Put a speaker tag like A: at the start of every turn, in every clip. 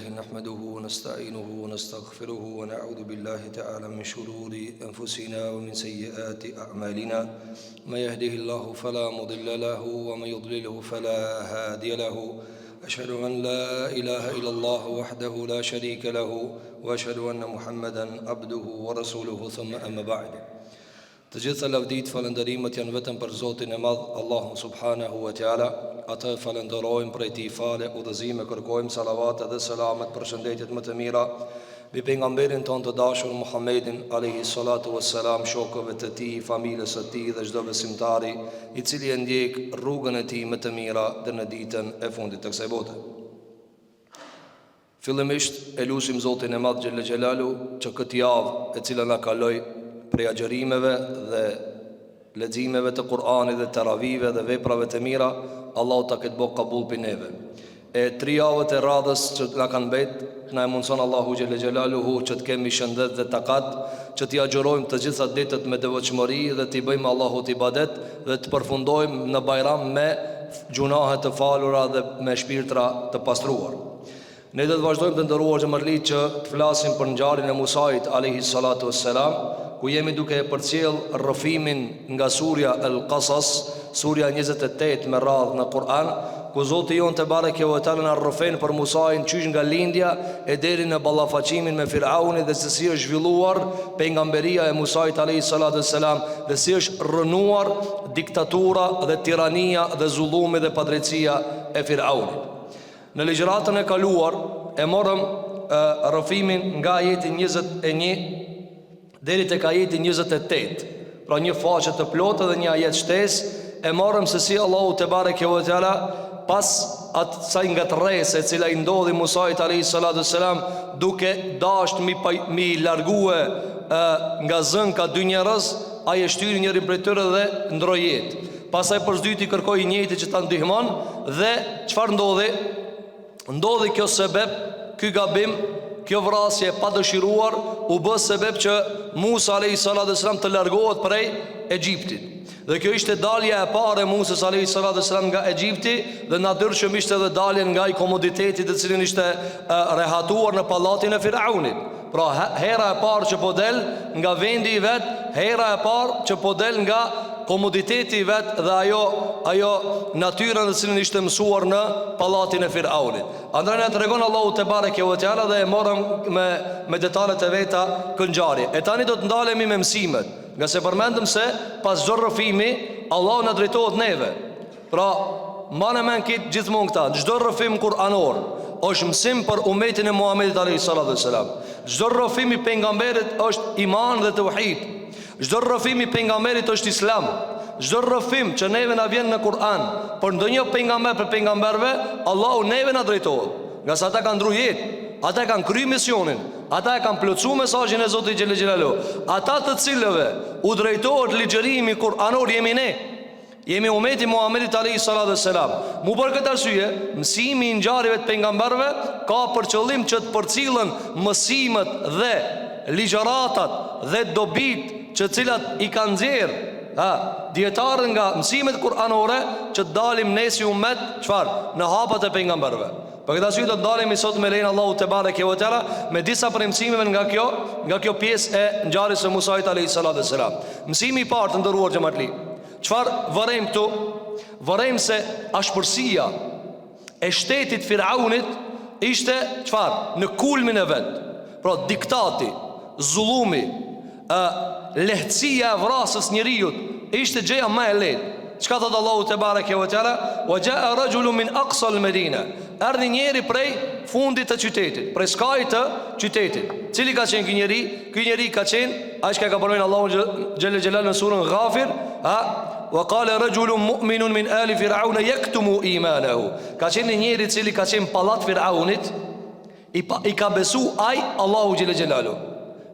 A: لله نحمده ونستعينه ونستغفره ونعوذ بالله تعالى من شرور أنفسنا ومن سيئات أعمالنا من يهده الله فلا مضل له ومن يضلله فلا هادي له أشهد أن لا إله إلا الله وحده لا شريك له وأشهد أن محمدا عبده ورسوله ثم أما بعد. Të gjitha lavdit falënderimet janë vetëm për Zotin e Madh, Allahun subhanahu wa taala. Atë falenderojmë për ti fale, udhëzime, kërkojmë salavat dhe selamet për shëndetjet më të mira mbi pejgamberin tonë të dashur Muhammedin alayhi salatu wassalam, shokëve të tij, familjes së tij dhe çdo besimtari i cili e ndjek rrugën e tij më të mira deri në ditën e fundit të kësaj bote. Fillimisht e lutim Zotin e Madh xhel xhelalu që këtë javë e cila na kaloi prej agjerimeve dhe leximeve të Kur'anit dhe teravive dhe veprave të mira, Allahu ta ketë bëj kabul për neve. E 3 javët e radhës që na kanë mbet, na e mundson Allahu xhel xhelaluhu që të kemi shëndet dhe takat, që t'i agjërojmë të gjitha ditët me devotshmëri dhe t'i bëjmë Allahut ibadet dhe të përfundojmë në Bajram me gjunahe të falura dhe me shpirtra të pastruar. Ne do të vazhdojmë të nderuar xhamarli që të flasim për ngjarjen e Musait alayhi salatu wassalam, ku jemi duke e përcjell rrëfimin nga surja Al-Qasas, surja 28 me radhë në Kur'an, ku Zoti jon te bareke ve teala na rrëfen për Musain qysh nga lindja e deri në ballafaqimin me Firaunin dhe se si është zhvilluar pejgamberia e Musait alayhi salatu wassalam dhe si është rënuar diktatura dhe tirania dhe zullumi dhe padrejtia e Firaunit. Në ligjëratën e kaluar e morëm rrëfimin nga ajeti 21 deri tek ajeti 28, pra një faqe të plotë dhe një ajet shtesë. E morëm se si Allahu te bareke ve teala pas asaj ngatërrese e cila i ndodhi Musait alayhi salatu wassalam, duke dashur mi largue nga zënka dy njerëz, ai e shtyri njërin prej tyre dhe ndroi jetë. Pastaj përsëdyti kërkoi njëjti që ta ndihmon dhe çfarë ndodhi? Ndodhi kjo sebeb, ky gabim, kjo vrasje pa dëshiruar u bë sebeb që Musa alayhi salatu wassalam të largohet prej Egjiptit. Dhe kjo ishte dalja e parë e Musës alayhi salatu wassalam nga Egjipti dhe natyrshëm ishte edhe daljen nga ai komoditeti të cilin ishte rehatuar në pallatin e Firaunit. Pra hera e parë që po del nga vendi i vet, hera e parë që po del nga komoditeti i vet dhe ajo natyra në cilën ishte mësuar në pallatin e Firaunit. Andaj na tregon Allahu te bareke ve teala dhe e morëm me detalet e veta këngjarje. E tani do të ndalemi me mësimet, nga se përmendëm se pas çdo rrëfimi Allahu na drejtohet neve. Pra mbanë mend këtë gjithmonë këta, çdo rrëfim kuranor është mësim për umetin e Muhamedit alayhi salatu wassalam. Çdo rrëfim i pejgamberit është iman dhe tauhid. Çdo rrëfim i pejgamberit është islam. Çdo rrëfim që neve na vjen në Kur'an për ndonjë pejgamber për pejgamberve, Allahu neve na drejtohet. Nga sa ata kanë ndruar jetë, ata kanë kryer misionin, ata e kanë plotsuar mesazhin e Zotit xhelel xhelalu. Ata të cilëve u drejtohet ligjërimi kuranor jemi ne. Jemi umeti Muhamedit alayhi salatu wassalam. Mu për këtë arsye, mësimi i ngjarjeve të pejgamberëve ka për qëllim që të përcillen mësimet dhe ligjëratat dhe dobit që cilat i kanë nxjerr dietarë nga mësimet kuranore, që dalim ne si umet çfarë në hapat e pejgamberëve. Për këtë arsye do të dalemi sot me lein Allahu te bareke ve teala me disa prej mësimeve nga kjo pjesë e ngjarjes së Musait alayhi salatu wassalam. Mësimi i parë të nderuar xhamatli, çfarë vërejmë këtu? Vërejmë se ashpërsia e shtetit Firaunit ishte çfarë? Në kulmin e vet. Pra diktati, zullumi, lehtësia e vrasjes njeriut ishte gjëja më e lehtë. Çka thot Allahu te bareke ve teala? Wa jaa rajulun min aqsa al-Madina. Erdhi njëri prej fundit të qytetit, prej skajit të qytetit. Cili ka qenë ky njeri? Ky njeri ka qenë ai që ka përmendur Allahu xhel xhelal në surën Ghafir, wa qala rajulun mu'minun min ali fir'auna yaktumu imanahu. Ka qenë njëri i cili ka qenë pallat Firaunit, i ka besu ai Allahu xhel xhelalu.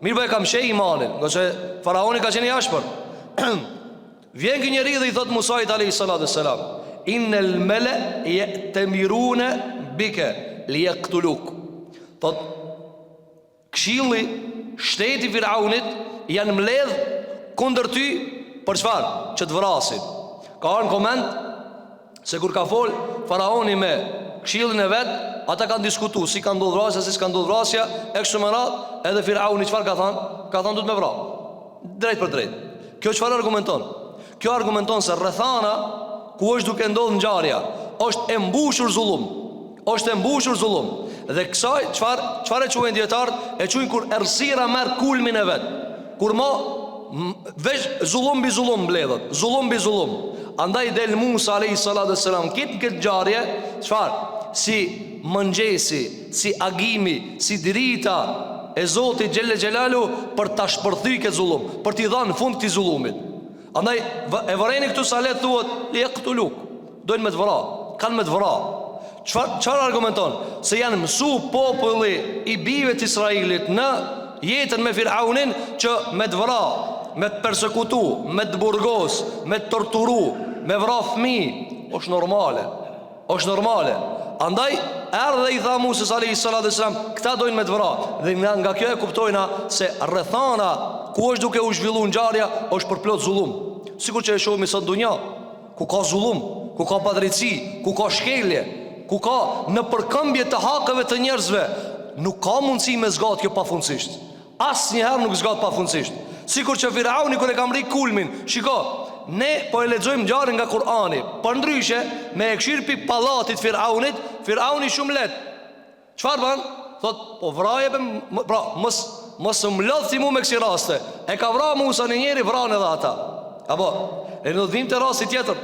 A: Mirë bëj kam shej imanin, nëse Faraoni ka qenë i ashpër. Vjen ky njeri dhe i thot Musait alayhi salatu wassalam, innal mala ya'tamiruna bika liyaqtuluk. Thot këshilli, shteti Firaunit janë mbledh kundër ty për çfarë? Që të vrasin. Ka ardhur koment se kur ka fol Faraoni me këshillin e vet, ata kanë diskutu si ka ndodhur vrasja, si s'ka ndodhur vrasja, e kështu me radhë. Edhe Firauni çfarë ka thënë? Ka thënë duhet me vrah. Drejt për drejt. Kjo çfarë argumenton? Kjo argumenton se rrethana ku është duke ndodhur ngjarja është e mbushur zullum. Është e mbushur zullum. Dhe kësaj çfarë e quajnë dietarët? E quajnë kur errësira merr kulmin e vet. Kur veç zullum mbi zullum mbledhet, zullum mbi zullum. Andaj del Musa alayhi salatu wassalam këtë ngjarje, çfarë? Si mëngjesi, si agimi, si drita e Zotit Gjelle Gjelalu për ta shpërthy këtë zullum, për t'i dhënë fund këtij zullumit. Andaj e vërejnë këtu salet thuhet li yaqtuluk, dojnë me të vra, kanë me të vra. Çfarë argumenton? Se janë mësu populli i bijve të Israilit në jetën me Firaunin që me të vra, me të persekutu, me të burgos, me të torturu, me vra fëmijë, është normale. Është normale. Andaj erdhe i tha Musa alayhi salatu wasalam, këta dojnë me të vra. Dhe nga kjo e kuptojna se rrethana ku është duke u zhvilluar ngjarja është për plot zullum. Sikur që e shohim sot në dunja, ku ka zullum, ku ka padrejti, ku ka shkelje, ku ka në përkëmbje të hakeve të njerëzve, nuk ka mundësi me zgat kjo pafundësisht. Asnjëherë nuk zgat pafundësisht. Sikur që Firauni kur e ka mri kulmin, shiko, ne po e lexojmë ngjarjen nga Kur'ani. Por ndryshe me e kshir pi pallatit Firaunit, Firauni shumë lehtë. Çfarë bën? Thot, po vraje pra, mos mlodh si mu me kësi raste. E ka vra Musa në njeri, vranë edhe ata. Apo, e në dhvim të rasti tjetër,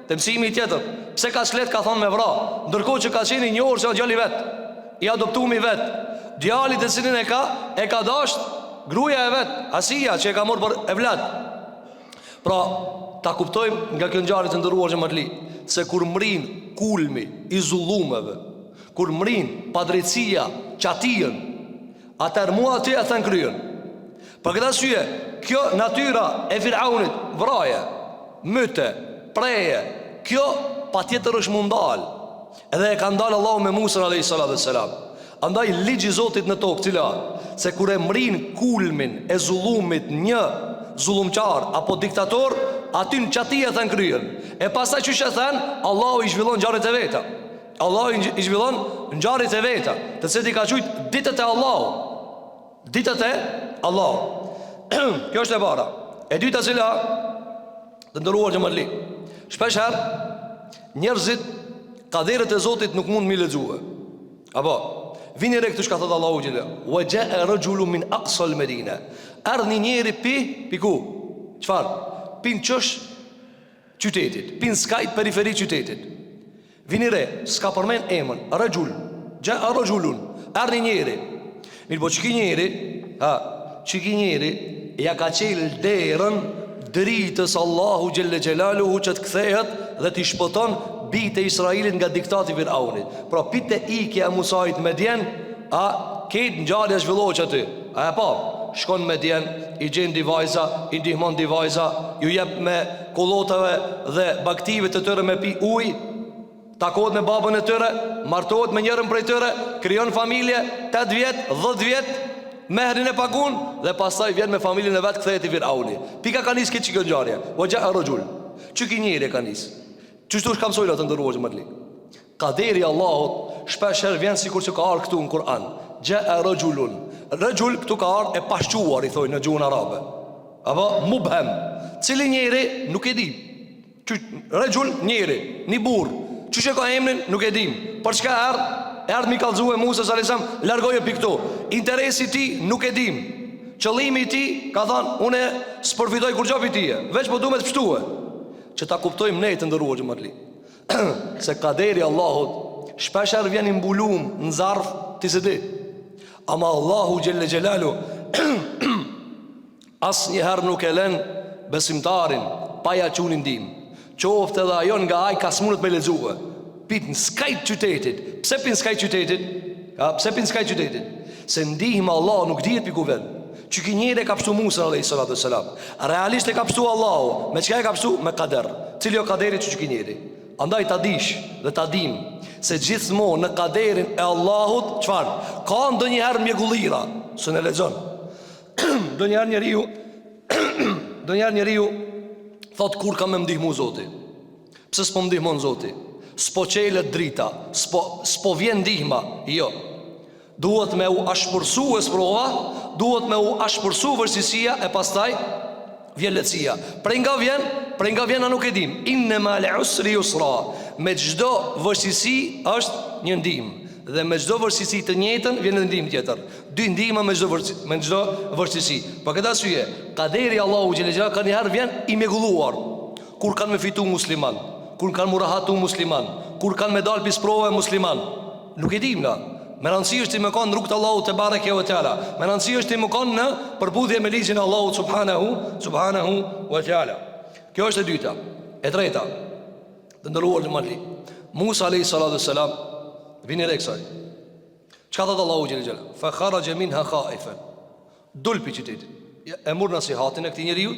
A: të mësimi tjetër. Pse ka shlet ka thonë me vra? Ndërkohë që ka qeni një orë që në djali vetë, i adoptumi vetë. Djali të cilin e ka dasht gruaja e vetë, Asia që e ka morë për evlat. Pra, ta kuptojmë nga kjo ngjarje të ndëruar që më të li, se kur mrin kulmi i zullumeve, kur mrin padrejtësia, qatien, atër mua aty e thënë kryen. Për këtë arsye, kjo natyra e Firaunit, vraje, myte, preje, kjo pa tjetër është mundal. Edhe e ka ndalë Allahu me Musa alayhi salatu wassalam. Andaj ligji i Zotit në tokë cila, se kur e mrin kulmin e zullumit një zullumqar apo diktator, aty në qatia thënë kryen. E pastaj që shë thënë, Allahu i zhvillon ngjarjet e veta. Allahu i zhvillon ngjarjet e veta, të cilat i ka thujt ditët e Allahu. Ditët e Allahu. Kjo është e para. E dyta cila të ndëruar që më li, shpesh herë njerëzit kaderet e Zotit nuk mund mi lexue. Apo vini re këtu çka thot Allahu xhela, wa jaa rajulun min aqsa al-Madina. Ardhi njëri pi ku? Çfarë? Pin çosh qytetit, pin skajt periferi qytetit. Vini re, s'ka përmend emën, rajul, jaa rajulun. Ardhi njëri. Mirë, po çiki njëri, ja ka qelë derën dritës Allahu Gjelle Gjelaluhu që të kthehet dhe t'i shpëton bitë e Israelit nga diktati Firaunit. Pra pite ikja e Musait me djen, ketë ngjarja zhvillohet aty. A e pa, shkon me djen, i gjen divajza, i ndihmon divajza, ju jep me kollotave dhe baktive të tëre me pi ujë, takohet me babën e tëre, martohet me njërën prej tëre, krijon familje, 8 vjet, 10 vjet, mehrin e pagun, dhe pastaj vjen me familjen e vetë kthehet i Firauni. Pika ka nis këtë ngjarje. O jaa rajul. Çiki njëri ka nis. Çështu është kamsojla të ndëruar që më të li. Kaderi Allahut shpesh herë vjen sikur që ka ardhur këtu në Kur'an. Jaa rajulun. Rajul këtu ka ardhur e pashquar, i thojnë në gjuhën arabe. Apo mubham. Cili njeri nuk e di. Rajul njeri, një burr. Çuçi ka emrin nuk e dim. Për çka erdhi mi kallëzue Musa sallallahu alaihi wasallam, largoje pi këtu. Interesi i tij nuk e dim. Qëllimi i tij ka thënë, unë s'përfitoj kur gjapi tije, veç po duhet të pshtue. Që ta kuptojmë ne të ndëruar që më të li, se kaderi Allahut shpesher vjen i mbulum në zarf të se di. Ama Allahu Gjelle Gjelalu as njëherë nuk e len besimtarin pa ja qunin dim. Qoftë edhe ajo nga aj ka smunët me lexue. Pit në skajt qytetit. Pse pin skajt qytetit? Pse pin skajt qytetit? Se ndihma Allah nuk dihet pi ku ven. Që ki njëri e ka pështu Musa alayhi salatu wassalam. Realisht e ka pështu Allahu. Me çka e ka pështu? Me kader. Cili o kaderi që ki njëri? Andaj ta dish dhe ta dim se gjithmonë në kaderin e Allahut çfarë? Ka ndonjëherë mjegullira, së ne lexon. Ndonjëherë njeriu thot kur ka më ndihmu Zoti. Pse s'po ndihmon Zoti? s'po qelet drita, s'po vjen ndihma. Jo. Duhet me u ashpërsu e sprova, duhet me u ashpërsu vështirësia e pastaj vjen lehtësia. Prej nga vjen a nuk e dim. Inna al-usri yusra. Me çdo vështirësi është një ndihmë, dhe me çdo vështirësi të njëjtën vjen një ndihmë tjetër. Dy ndihma me çdo vështirësi. Për këtë arsye, kaderi Allahu xhelal ka një herë vjen i mrekulluar. Kur kanë me fitu musliman, kur kanë murahatu musliman, kur kanë me dal pisprove musliman. Nuk e dim nga. Me rëndësi është i më kanë në rrugë të Allahu te bareke ve teala. Me rëndësi është i më kanë në përbudhje me ligjin e Allahut subhanahu wa taala. Kjo është e dyta. E treta, të ndëruar në mali, Musa alayhi salatu wassalam vini reksaj. Çka thot Allahu xhelal xhelal? Fa kharaja minha khaifan. Dul pi qytetit. E mor nasihatin e këtij njeriu,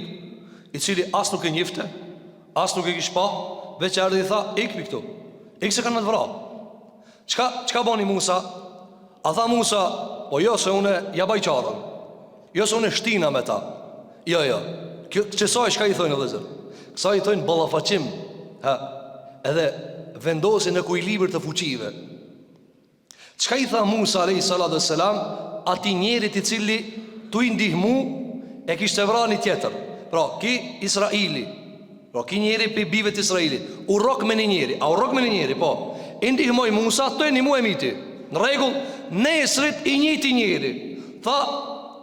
A: i cili as nuk e njifte, as nuk e kish pa, veç ardhi i tha, ik pi këtu. Ik se kanë më të vrarë. Çka bani Musa? A tha Musa, po jo se une ja baj qarën, jo se une shtina me ta. Jo. Kësaj shka i thojnë vëllezër? Kësaj i thojnë ballafaqim. Edhe vendosin në kuilibër të fuqive. Çka i tha Musa alayhi salatu wassalam atij njerit i cili tu i ndihmu e kishte vrarë një tjetër? Pra, ki Israili, pra ki njeri për bive të Israilit, u rok me një njeri. A u rok me një njeri, po i ndihmoj Musa, të e një mu e miti. Në regull, nesrit i njëti njeri. Tha,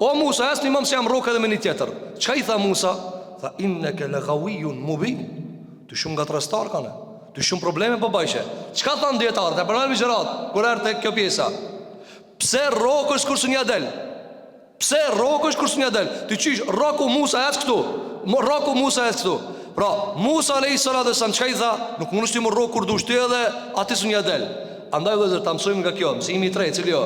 A: o Musa, esë një mëmë se jam rok edhe me një tjetër. Qka i tha Musa? Tha, inneke legawiyun mubin. Të shumë nga të restar kane, të shumë probleme për bajshe. Qka tha në djetarët, e përmel vigerat, kur erë të kjo pjesa? Pse rok është kërës një del? Pse rok është kërës një del? Të qysh, roku Musa esë këtu, roku Musa esë këtu. Pra, Musa alayhi salatu wasallam çka i tha? Nuk mund të më rrok kur dush ti edhe aty sun ja del. Andaj vëllezër ta mësojmë nga kjo, mësimi i tretë, cili jo.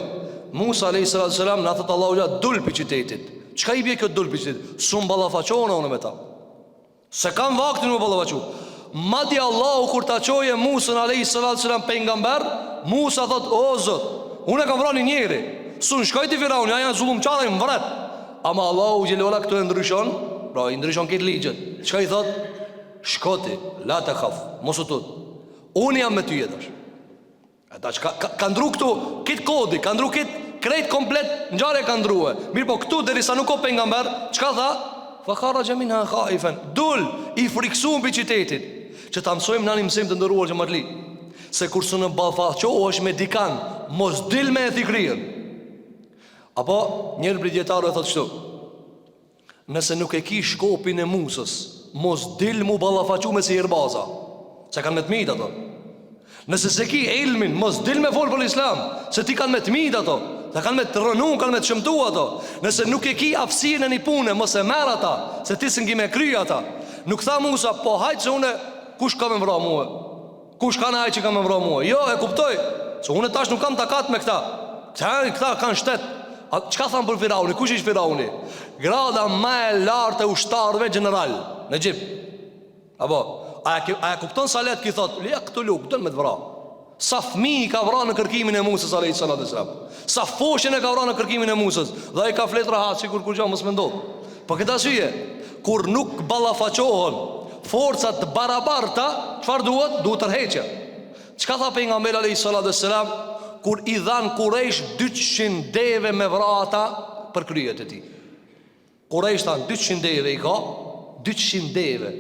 A: Musa alayhi salatu wasallam na thot Allahu ja dul pi qytetit. Çka i bie kjo dul pi qytetit? Sum ballafaqona unë me ta. Se kam vaktin me ballafaqu. Madje Allahu kur ta çoje Musa alayhi salatu wasallam pejgamber, Musa thot o Zot, unë kam vrarë një njeri. Sun shkoj te Firauni, ja janë zullumçarë më vret. Ama Allahu xhelala këtu e ndryshon, pra i ndryshon këtë ligjet. Çka i thot? Shkoti, la të khaf, mos u tut. Unë jam me ty jetash. Ata ka ndru këtu, kitë kodi, ka ndru kitë krejt komplet, njare ka ndruhe. Mirë po këtu, derisa nuk o pejgamber, çka tha? Fa kharaja minha khaifan. Dul, i friksuam për qytetit. Që ta mësojmë nani mësim të ndëruar që marli. Se kur së në ballafaqohesh është me dikan, mos dil me e thikrien. Apo, njërë për djetarë e thotë qëtu, nëse nuk e ki shkopin e Musës, mos dil mu ballafaqu me si hirbaza, se kanë me të mitë ato. Nëse se ki ilmin, mos dil me folë për Islam, se ti kanë me të mitë ato, se kanë me të rënu, kanë me të shëmtu ato. Nëse nuk e ki aftësinë e një pune, mos e merë ata, se ti së ngi me kry ata. Nuk tha Musa, po hajtë se une, kush ka me vra muhe? Kush ka në hajtë që ka me vra muhe? Jo, e kuptoj, se une tash nuk kam takat me këta. Këta kanë shtet. Qka thamë për Firauni? Kush ishtë Firauni? Grada ma e lartë e ushtarëve general në Egjip. Apo, aja kupton sa letë ki thot, lija këtu luk, dënë me të vra. Sa fmi ka vra në kërkimin e Musës alayhi salatu wasalam. Sa foshin e ka vra në kërkimin e Musës. Dhe i ka flet rahat, si kur gja mos me ndodh. Po këta syje, kur nuk ballafaqohen forcat barabarta, çfarë duhet? Duhet tërheqje. Çka tha pejgamberi alayhi salatu wasalam kur i dhan Kurejsh 200 deve me vrata për kryet e ti? Kurejsh than 200 deve i ka, 200 deve.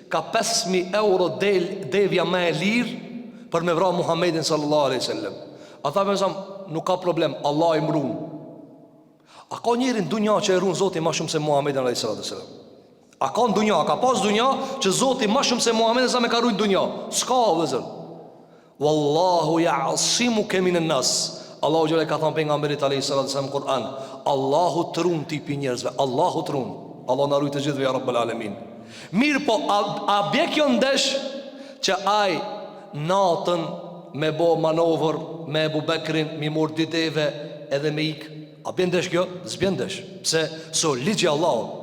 A: Ka 5.000 euro devja me e lirë për me vra Muhammedin sallallahu alaihi sallam. A tha me nësam, nuk ka problem, Allah i mrun. A ka njerin dunja që e run Zoti ma shumë se Muhammedin alaihi sallam? A ka në dunja, ka pas dunja që Zoti ma shumë se Muhammedin sa me ka rujt dunja? Ska vëzër. Wallahu ya'simuka minan nas. Allahu xhallahu ka thënë pejgamberit alayhi salatu wasallam Kur'an, Allahu trun tipi njerëzve, Allahu trun. Allah na ruaj të gjithëve ya rabbul alamin. Mirë po, a bie kjo ndesh që ai natën me bo manovër me Ebu Bekrin, mi mor diteve edhe me ik? A bie ndesh kjo? S'bien ndesh. Pse? So ligji Allahut.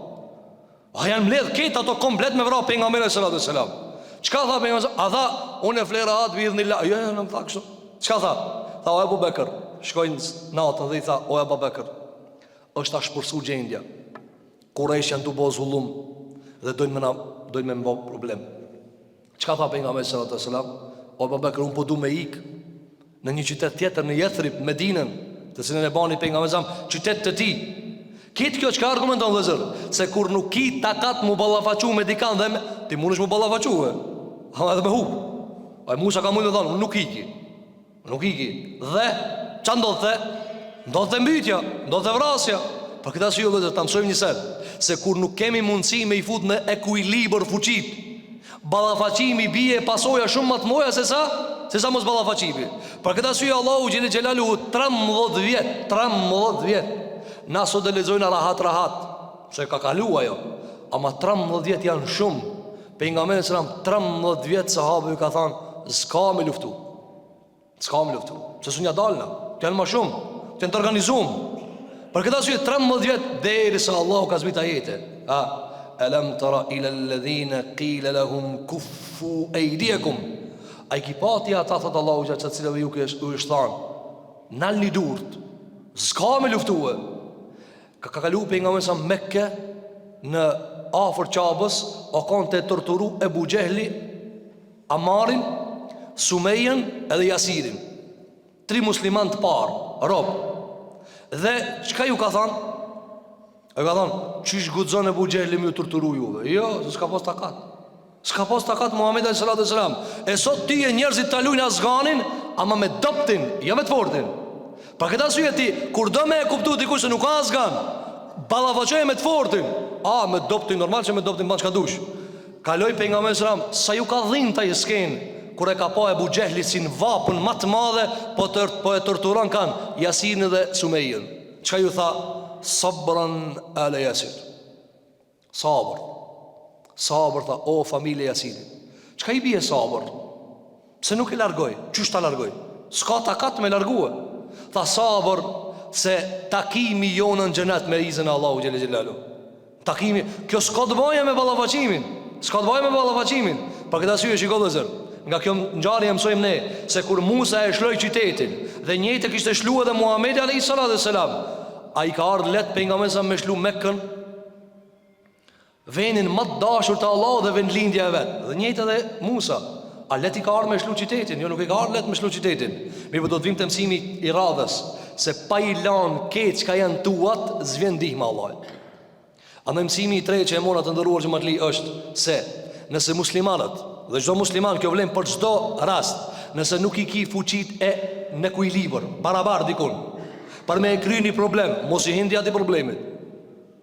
A: A janë mbledh këtë ato komplet me vra pejgamberin sallallahu alaihi wasallam. Çka tha pejgamberi? A tha, unë e flera atë biidhnillah. Jo, nuk tha kështu. Çka tha? Tha o Ebu Bekër, shkojnë natën dhe i tha, o Ebu Bekër, është ta shpërsu gjendja. Kurejsh janë të bo zullum dhe dojnë me më bo problem. Çka tha pejgamberi sallallahu alaihi wasallam? O Abu Bekr, unë po du me ik në një qytet tjetër, në Yathrib, Medinën, të cilën e bani pejgamberi qytet të tij. Kitë kjo çka argumenton vëllazër, se kur nuk ki takat mu ballafaqu me dikan dhe ti mundesh mu ballafaqu. Ha edhe me hub. Ai Musa ka mundë të thonë, nuk iki. Nuk iki. Dhe ç'a ndodhte? Ndodhte mbytyja, ndodhte vrasja. Për këtë arsye vëllazër, ta mësojmë një sen, se kur nuk kemi mundësi me i fut në ekuilibër fuqit, ballafaqimi bie pasoja shumë më të mëdha se sa mos ballafaqimi. Për këtë arsye Allahu xhelel xhelalu 13 vjet. Na sot e lexojnë rahat, se ka kalu ajo. Ama 13 vjet janë shumë. Pejgamberi sallallahu 13 vjet sahabëve ka thënë, s'ka me luftu. Se sunja dalna, të janë më shumë, të janë të organizuar. Për këtë arsye 13 vjet derisa Allahu ka zbrit ajete. Alam tara ila alladhina qila lahum kuffu aydiyakum. Ai ki pati ata thot Allahu xha cilave ju është thënë, nalni durt. S'ka me luftue. Ka kalu pejgamberi sa Mekke në afër Qabës, o kanë të torturu Ebu Gjehli, Amarin, Sumejën edhe Jasirin. 3 musliman të parë, rob. Dhe çka ju ka thënë? E ka thënë, çish guxon Ebu Gjehli më ju torturu juve? Jo, s'ka pas takat. S'ka pas takat Muhamedi sallallahu alaihi wasallam. E sot ti e njerëzit ta luajnë azganin, ama me doptin, jo me të fortin. Për këtë arsye ti, kur do me e kuptu dikush se nuk ka azgan, ballafaqoje me të fortin. Me doptin normal që me doptin ban çka dush. Kaloi pejgamberi sallam, sa ju ka dhimbë ta sken, kur e ka pa Ebu Gjehli si në vapën më të madhe, po e torturon kanë Yasirin dhe Sumejën. Çka ju tha? Sabran ala Yasir. Sabër tha, o familje Yasirin. Çka i bie sabër? Se nuk e largoj. Çysh ta largoj? S'ka takat me largue. Tha sabër se takimi jonë në xhenet me izin e Allahu xhelel xhelalu. Takimi, kjo s'ka të bëjë me ballafaqimin. Për këtë arsye shikoj vëllazër, nga kjo ngjarje mësojmë ne se kur Musa e shloi qytetin dhe njëjtë kishte shluar edhe Muhamedi alayhis salam, ai ka ardhur let pejgamberi sa me shlu Mekkën, vendin më të dashur të Allahut dhe vendlindja e vet. Dhe njëjtë edhe Musa, a let i ka ardhur me shlu qytetin? Jo, nuk i ka ardhur let me shlu qytetin. Mirë, do të vim te mësimi i radhës, se pa i lan keq ka janë tuat, zvjen ndihma Allahut. Andaj mësimi i tretë që e mora të ndëruar xhamatli është se nëse muslimanët, dhe çdo musliman kjo vlen për çdo rast, nëse nuk i ki fuqit e në ekuilibër, barabar dikun, për me e kry një problem, mos i hindi ati problemit.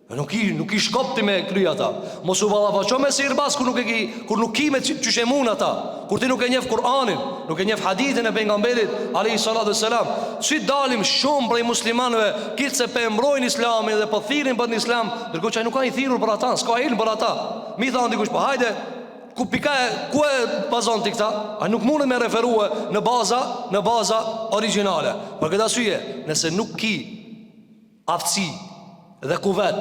A: Nuk i shkopti me kry ata. Mos u ballafaqo me sirbas kur nuk ki me qyshemun ata. Kur ti nuk e njeh Kur'anin, nuk e njeh hadithin e pejgamberit alayhi salatu wassalam. Si dalim shumë prej muslimanëve, kitë se pe mbrojnë Islamin dhe po thirrin për në Islam, ndërkohë që ai nuk ka i thirrur për ata, s'ka ilm për ata. Mi thon dikush, po hajde, ku e bazon ti këta? Ai nuk mundet me referue në baza origjinale. Për këtë arsye, nëse nuk ki aftësi dhe kuvet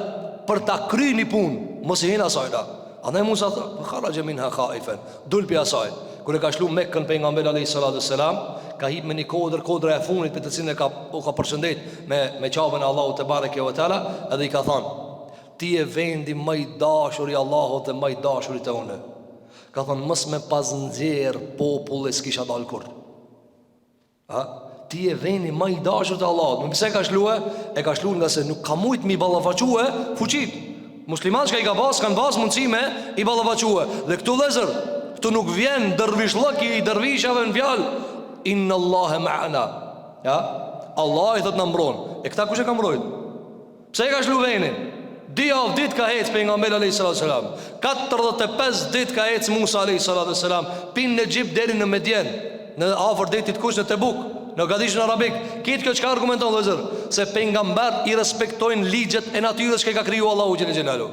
A: për ta kry një punë, mos i hin asajta. Andaj Musa tha, kharaja minha khaifan, dul pi asaj. Kur e ka shlu Mekkën pejgamberi alayhis salatu wassalam, ka hip me një kodra e fundit për të cilën u ka përshëndet me çavën e Allahut te bareke ve teala, edhe i ka thënë, ti je vendi më i dashur i Allahut dhe më i dashuri te unë. Ka thënë, mos me pas nxjerr popull e s'kisha dal kur. Ti e vendi më i dashur të Allahut. Më pse ka shluë? E ka shluë nga se nuk ka mujt mi ballafaque fuqit. Muslimanët që i ka pas, kanë pas mundësi me i ballafaque. Dhe këtu vëllezër, këtu nuk vjen dervishllëki i dervishave në fjalë inna Allaha ma'ana. Allah i thot na mbron. E këta kush e ka mbrojt? Pse e ka shluë vendin? Dit ka hec pejgamberi alayhis salam. 45 dit ka hec Musa alayhis salam pin në Egjip deri në Medjen, në afër detit kush në Tebuk. Në gadishën arabik, kitë kjo çka argumenton vëllezër, se pejgamber i respektojnë ligjet e natyrës që ka kriju Allahu xhelel xhelalu.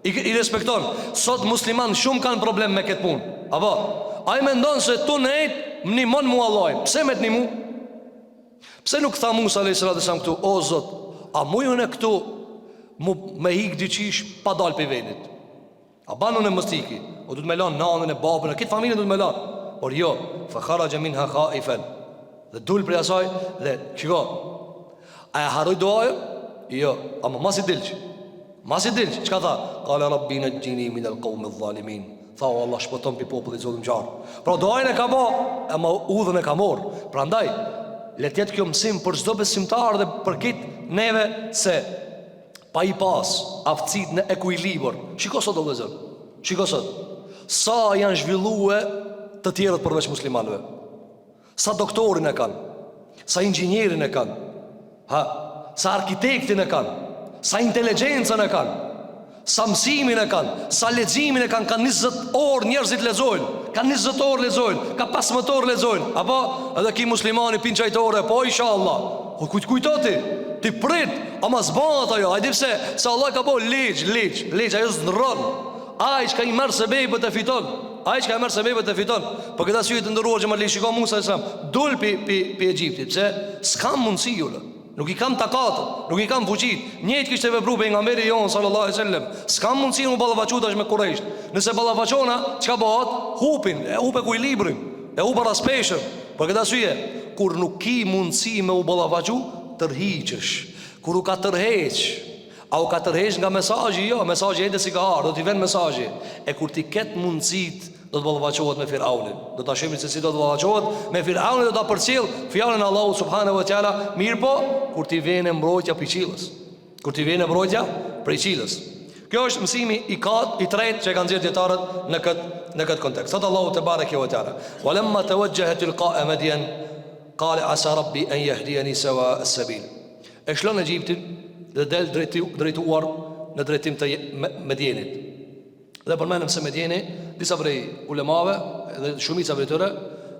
A: I respekton. Sot musliman shumë kanë problem me këtë punë. Apo, ai mendon se tu nejt më nimon mu Allah. Pse me të nimu? Pse nuk tha Musa alayhis salam këtu, o Zot, a mujun e këtu me hik diçish pa dal pe vendit? A banon e mostiki, o du të më lën nanën e babën, këtë familje du të më lën. Por jo, fa kharaja minha khaifan. Dhe dul për asaj dhe shiko, a e harroi duajë? Jo, ama mas i dilç. Çka tha? Qala rabbi najjini min al-qawmi adh-dhalimin. Tha o Allah shpëton pi popullit zullumçar. Pra duajin e ka bë, ama udhën e ka marr. Prandaj le të jetë kjo mësim për çdo besimtar dhe për këtë neve se pa i pas aftësitë në ekuilibër. Shiko sot o vëllezër. Shiko sot. Sa janë zhvilluar të tjerët përveç muslimanëve. Sa doktorin e kanë, sa inxhinierin e kanë, sa arkitektin e kanë, sa inteligjencën e kanë, sa mësimin e kanë, sa leximin e kanë. Kanë 20 orë njerëzit lexojnë, kanë 20 orë lexojnë, ka 15 orë lexojnë. Apo edhe ki muslimani pin çajtore, po inshallah. Po kujtoti, ti prit, ama zbat ajo. Ai di pse, se Allah ka bëu ligj, ajo zdron. Ai që ka i merr sebejbët e fiton. Ai që ka merr sebejbët e fiton. Po këtë arsye të ndëruar që më li shikon Musa sa dul pi Egjiptit, pse s'kam mundësi unë. Nuk i kam takatë, nuk i kam fuqit. Njëjtë kishte vepruar pejgamberi jon sallallahu alaihi wasallam. S'kam mundësi unë ballavaçu tash me Kurajsh. Nëse ballavaçona, çka bëhet? Hupin, e hupe ku i librin, e hupa raspeshën. Për këtë arsye, kur nuk ki mundësi me u ballavaçu, tërhiqesh. Kur u ka tërheq, a u ka tërheq nga mesazhi? Jo, mesazhi ende si ka ardhur, do t'i vjen mesazhi. E kur ti ket mundësit, do të ballavaçohet me Firaunin. Do ta shihim se si do të ballavaçohet me Firaunin, do ta përcjell fjalën e Allahut subhanahu wa taala. Mirë po, kur ti vjen mbrojtja prej qillës. Kur ti vjen mbrojtja prej qillës. Kjo është mësimi i tretë që kanë dhënë dietarët në këtë kontekst. Sot Allahu te bareke ve teala. Walamma tawajjaha tilqa Madyan qala asa rabbi an yahdiyani sawa as-sabil. E shlon Egjiptin dhe del drejtuar në drejtim të Medjenit. Dhe përmenem se Medjeni, disa prej ulemave dhe shumica prej tyre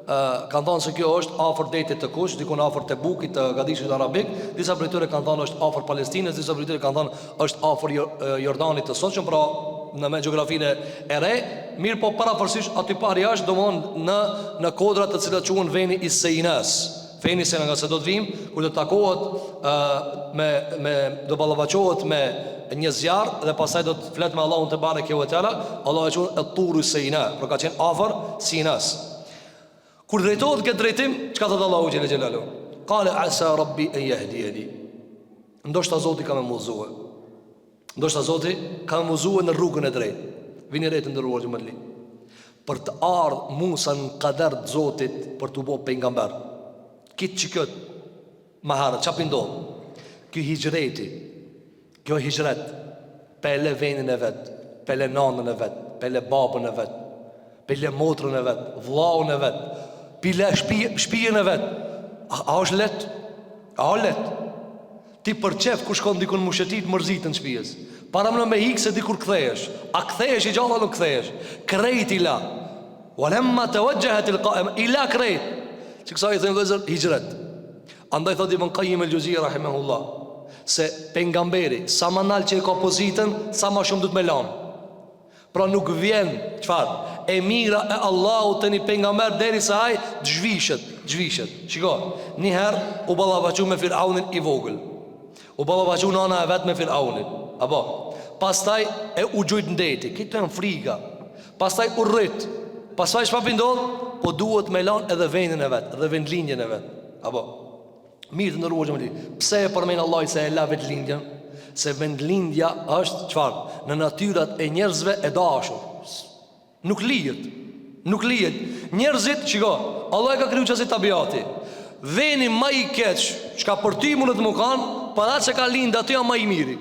A: kanë thënë se kjo është afër detit të Kush, dikon afër te Bukit të Gadishit arabik. Disa prej tyre kanë thënë është afër Palestinës, disa prej tyre kanë thënë është afër Jordanit të sotshëm, pra në me gjeografinë e re. Mirë po parafërsisht aty pari është domthon në kodrat të cilat quhen veni i Seinas. Veni se nga se do të vim, kur do të takohet do ballavaçohet me një zjarr dhe pastaj do të flet me Allahun te bareke ve teala. Allah e quhen at-Turu Seina, pra ka qenë afër Sinas. Kur drejtohet këtë drejtim, çka thot Allahu xhelel xhelalu? Qala asa rabbi an yahdiyani. Ndoshta Zoti ka më mëzuar. Ndoshta Zoti ka më mëzuar në rrugën e drejtë. Vini rreth ndëruar që më li. Për të ardhur Musa në qadar të Zotit për të bërë pejgamber. Kitë që këtë maharët, që apindohë? Kjo hijreti, kjo hijret, pele venin e vetë, pele nanën e vetë, pele babën e vetë, pele motrën e vetë, vlaun e vetë, pile shpijen e vetë. A është letë? A është letë? Ti për qef ku shkon dikun mushetit mërzitën shpijes. Para më në me hikë se dikur këthejesh. A këthejesh i gjalla nuk këthejesh. Krejt i la. Walemma të vëgjehet i la krejt. Që kësa i thënë vëzër, hijret. Andaj thot Ibn Qayyim el-Juzeyri rahimahullah, se pejgamberi sa më nalë që e ka pozitën, sa më shumë du të me lanë. Pra nuk vjen, qëfar? E mira e Allahut të një pejgamber deri sa aj gjvishet. Shiko, njëherë u ballavaçu me Firaunin i vogël. U ballavaçu nana e vetë me Firaunin. Apo, pastaj e u gjujt ndeti, kitë e në friga. Pastaj u rrit. Pastaj çfarë ndodh? Po duhet me lan edhe vendin e vet, edhe vendlinjën e vet. Apo mirë të ndëruar xhamali. Pse e përmend Allahu se e la vendlinjën? Se vendlindja është çfarë? Në natyrat e njerëzve e dashur. Nuk lihet. Njerëzit, shiko, Allah e ka krijuar çështë tabiati. Veni më i keq, çka për ty mund të më kanë, para se ka lind aty më i miri.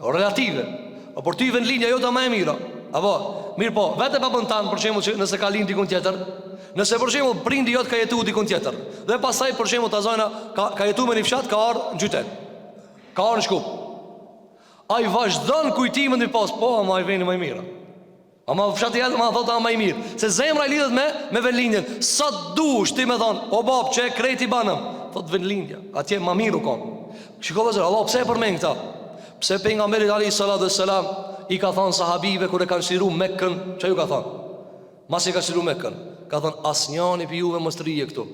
A: Relative. O për ty vendlinja jota më e mira. Apo, mirë po, vete papën tanë, për shembull, që nëse ka lind dikun tjetër, nëse për shembull prindi jot ka jetuar dikun tjetër, dhe pastaj për shembull ta zona ka jetuar me një fshat, ka ardhur në qytet. Ka ardhur në Shkup. Ai vazhdon kujtimin e pas, po, ama ai vjen më i mirë. Ama fshati jashtë më thotë më i mirë, se zemra i lidhet me vendlindjen. Sa dush ti më thon, o bab, çe kreti banëm, thot vendlindja. Atje më mirë u kon. Shikoj vëzër, Allah pse e përmend këtë? Pse pejgamberi alayhi salatu wassalam i ka thonë sahabive kur e kanë shiru Mekën, çfarë ju ka thonë? Mas e ka shiru Mekën, ka thonë asnjëri pi juve mos rrije këtu.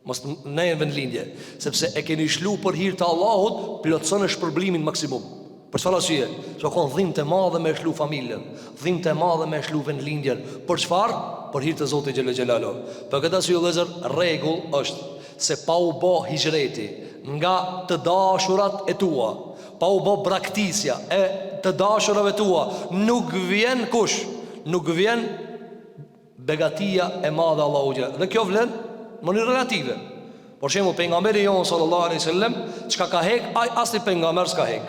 A: Mos në vendlindje, sepse e keni shlu për hir të Allahut, plotson në shpërblimin maksimum. Për çfarë arsye? Se ka dhimbje të madhe me shlu familjen, dhimbje të madhe me shlu vendlindjen. Për çfarë? Për hir të Zotit xhelel xhelalu. Për këtë arsye vëllezër, rregull është se pa u bë hijreti nga të dashurat e tua, pa u bë braktisja e të dashurave tua, nuk vjen kush? nuk vjen begatia e madhe Allahu xhelal. Dhe kjo vlen në mënyrë relative. Por shembull pejgamberi jon sallallahu alaihi wasallam, çka ka hek ai asnjë pejgamber s'ka hek.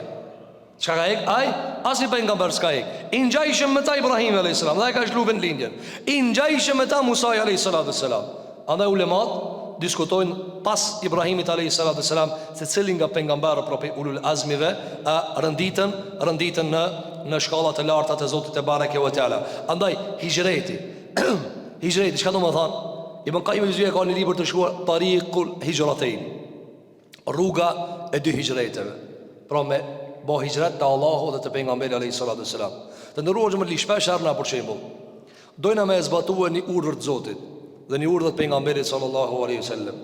A: Çka ka hek ai asnjë pejgamber s'ka hek. I ngjajshëm me ta Ibrahim alayhis salam, dhe ai ka shluar vendlindjen. I ngjajshëm me ta Musa alayhis salam. Andaj ulemat diskutojnë pas Ibrahimit alayhis salam se cili nga pejgamberët propi ulul azmive rënditën në shkallat e larta të Zotit te bareke ve teala. Andaj hijreti hijreti çka do të thonë? Ibn Qayyim el-Juzeyri ka një libër të shkruar Tariqul Hijratain, rruga e dy hijreteve. Pra me bo hijret te Allahu dhe te pejgamberi alayhis salam. Të ndëruar xhamat shpesh arna për shembull, dojna me zbatuar një urdhër të Zotit dhe një urdhër të pejgamberit sallallahu alaihi wasallam.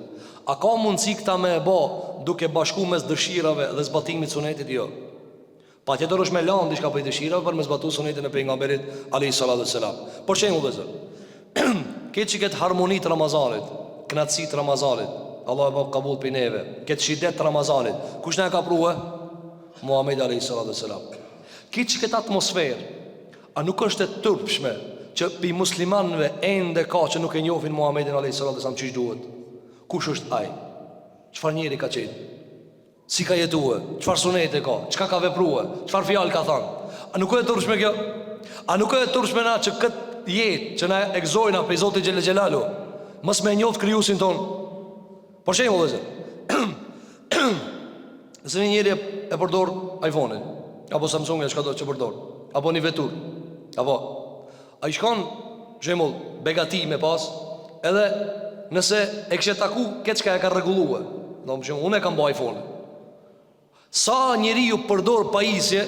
A: A ka mundësi këta me e bë duke bashkuar mes dëshirave dhe zbatimit të sunetit? Jo. Patjetër është me lanë diçka për dëshirave për me zbatuar sunetin e pejgamberit alayhis salam. Për shembull vëllezër, këtë që këtë harmoni të Ramazanit, knatësi të Ramazanit, Allah e bëf kabul për neve, këtë shidet të Ramazanit, kush ne ka pruhe? Muhammed a.s. Këtë që këtë atmosferë, a nuk është e tërpshme që për muslimanve ende ka që nuk e njofin Muhammedin a.s. që ishtë duhet? Kush është aj? Qfar njeri ka qenë? Si ka jetuhe? Qfar sunete ka? Qka ka vepruhe? Qfar fjallë ka thanë? A nuk e tërpshme kjo? A nuk e tërpshme na që këtë jetë që na egzojna për Zotit Gjelle Gjelalu mës me njoftë kryusin ton? Por shembull vëllezër, nëse një njeri e përdor iPhone-in apo Samsung-in, çka do të përdor, apo një vetur, apo ai shkon shembull begati me pas, edhe nëse e kishte taku këtë çka e ka rregulluar, do të thonë unë e kam bë iPhone. Sa njeriu përdor pajisje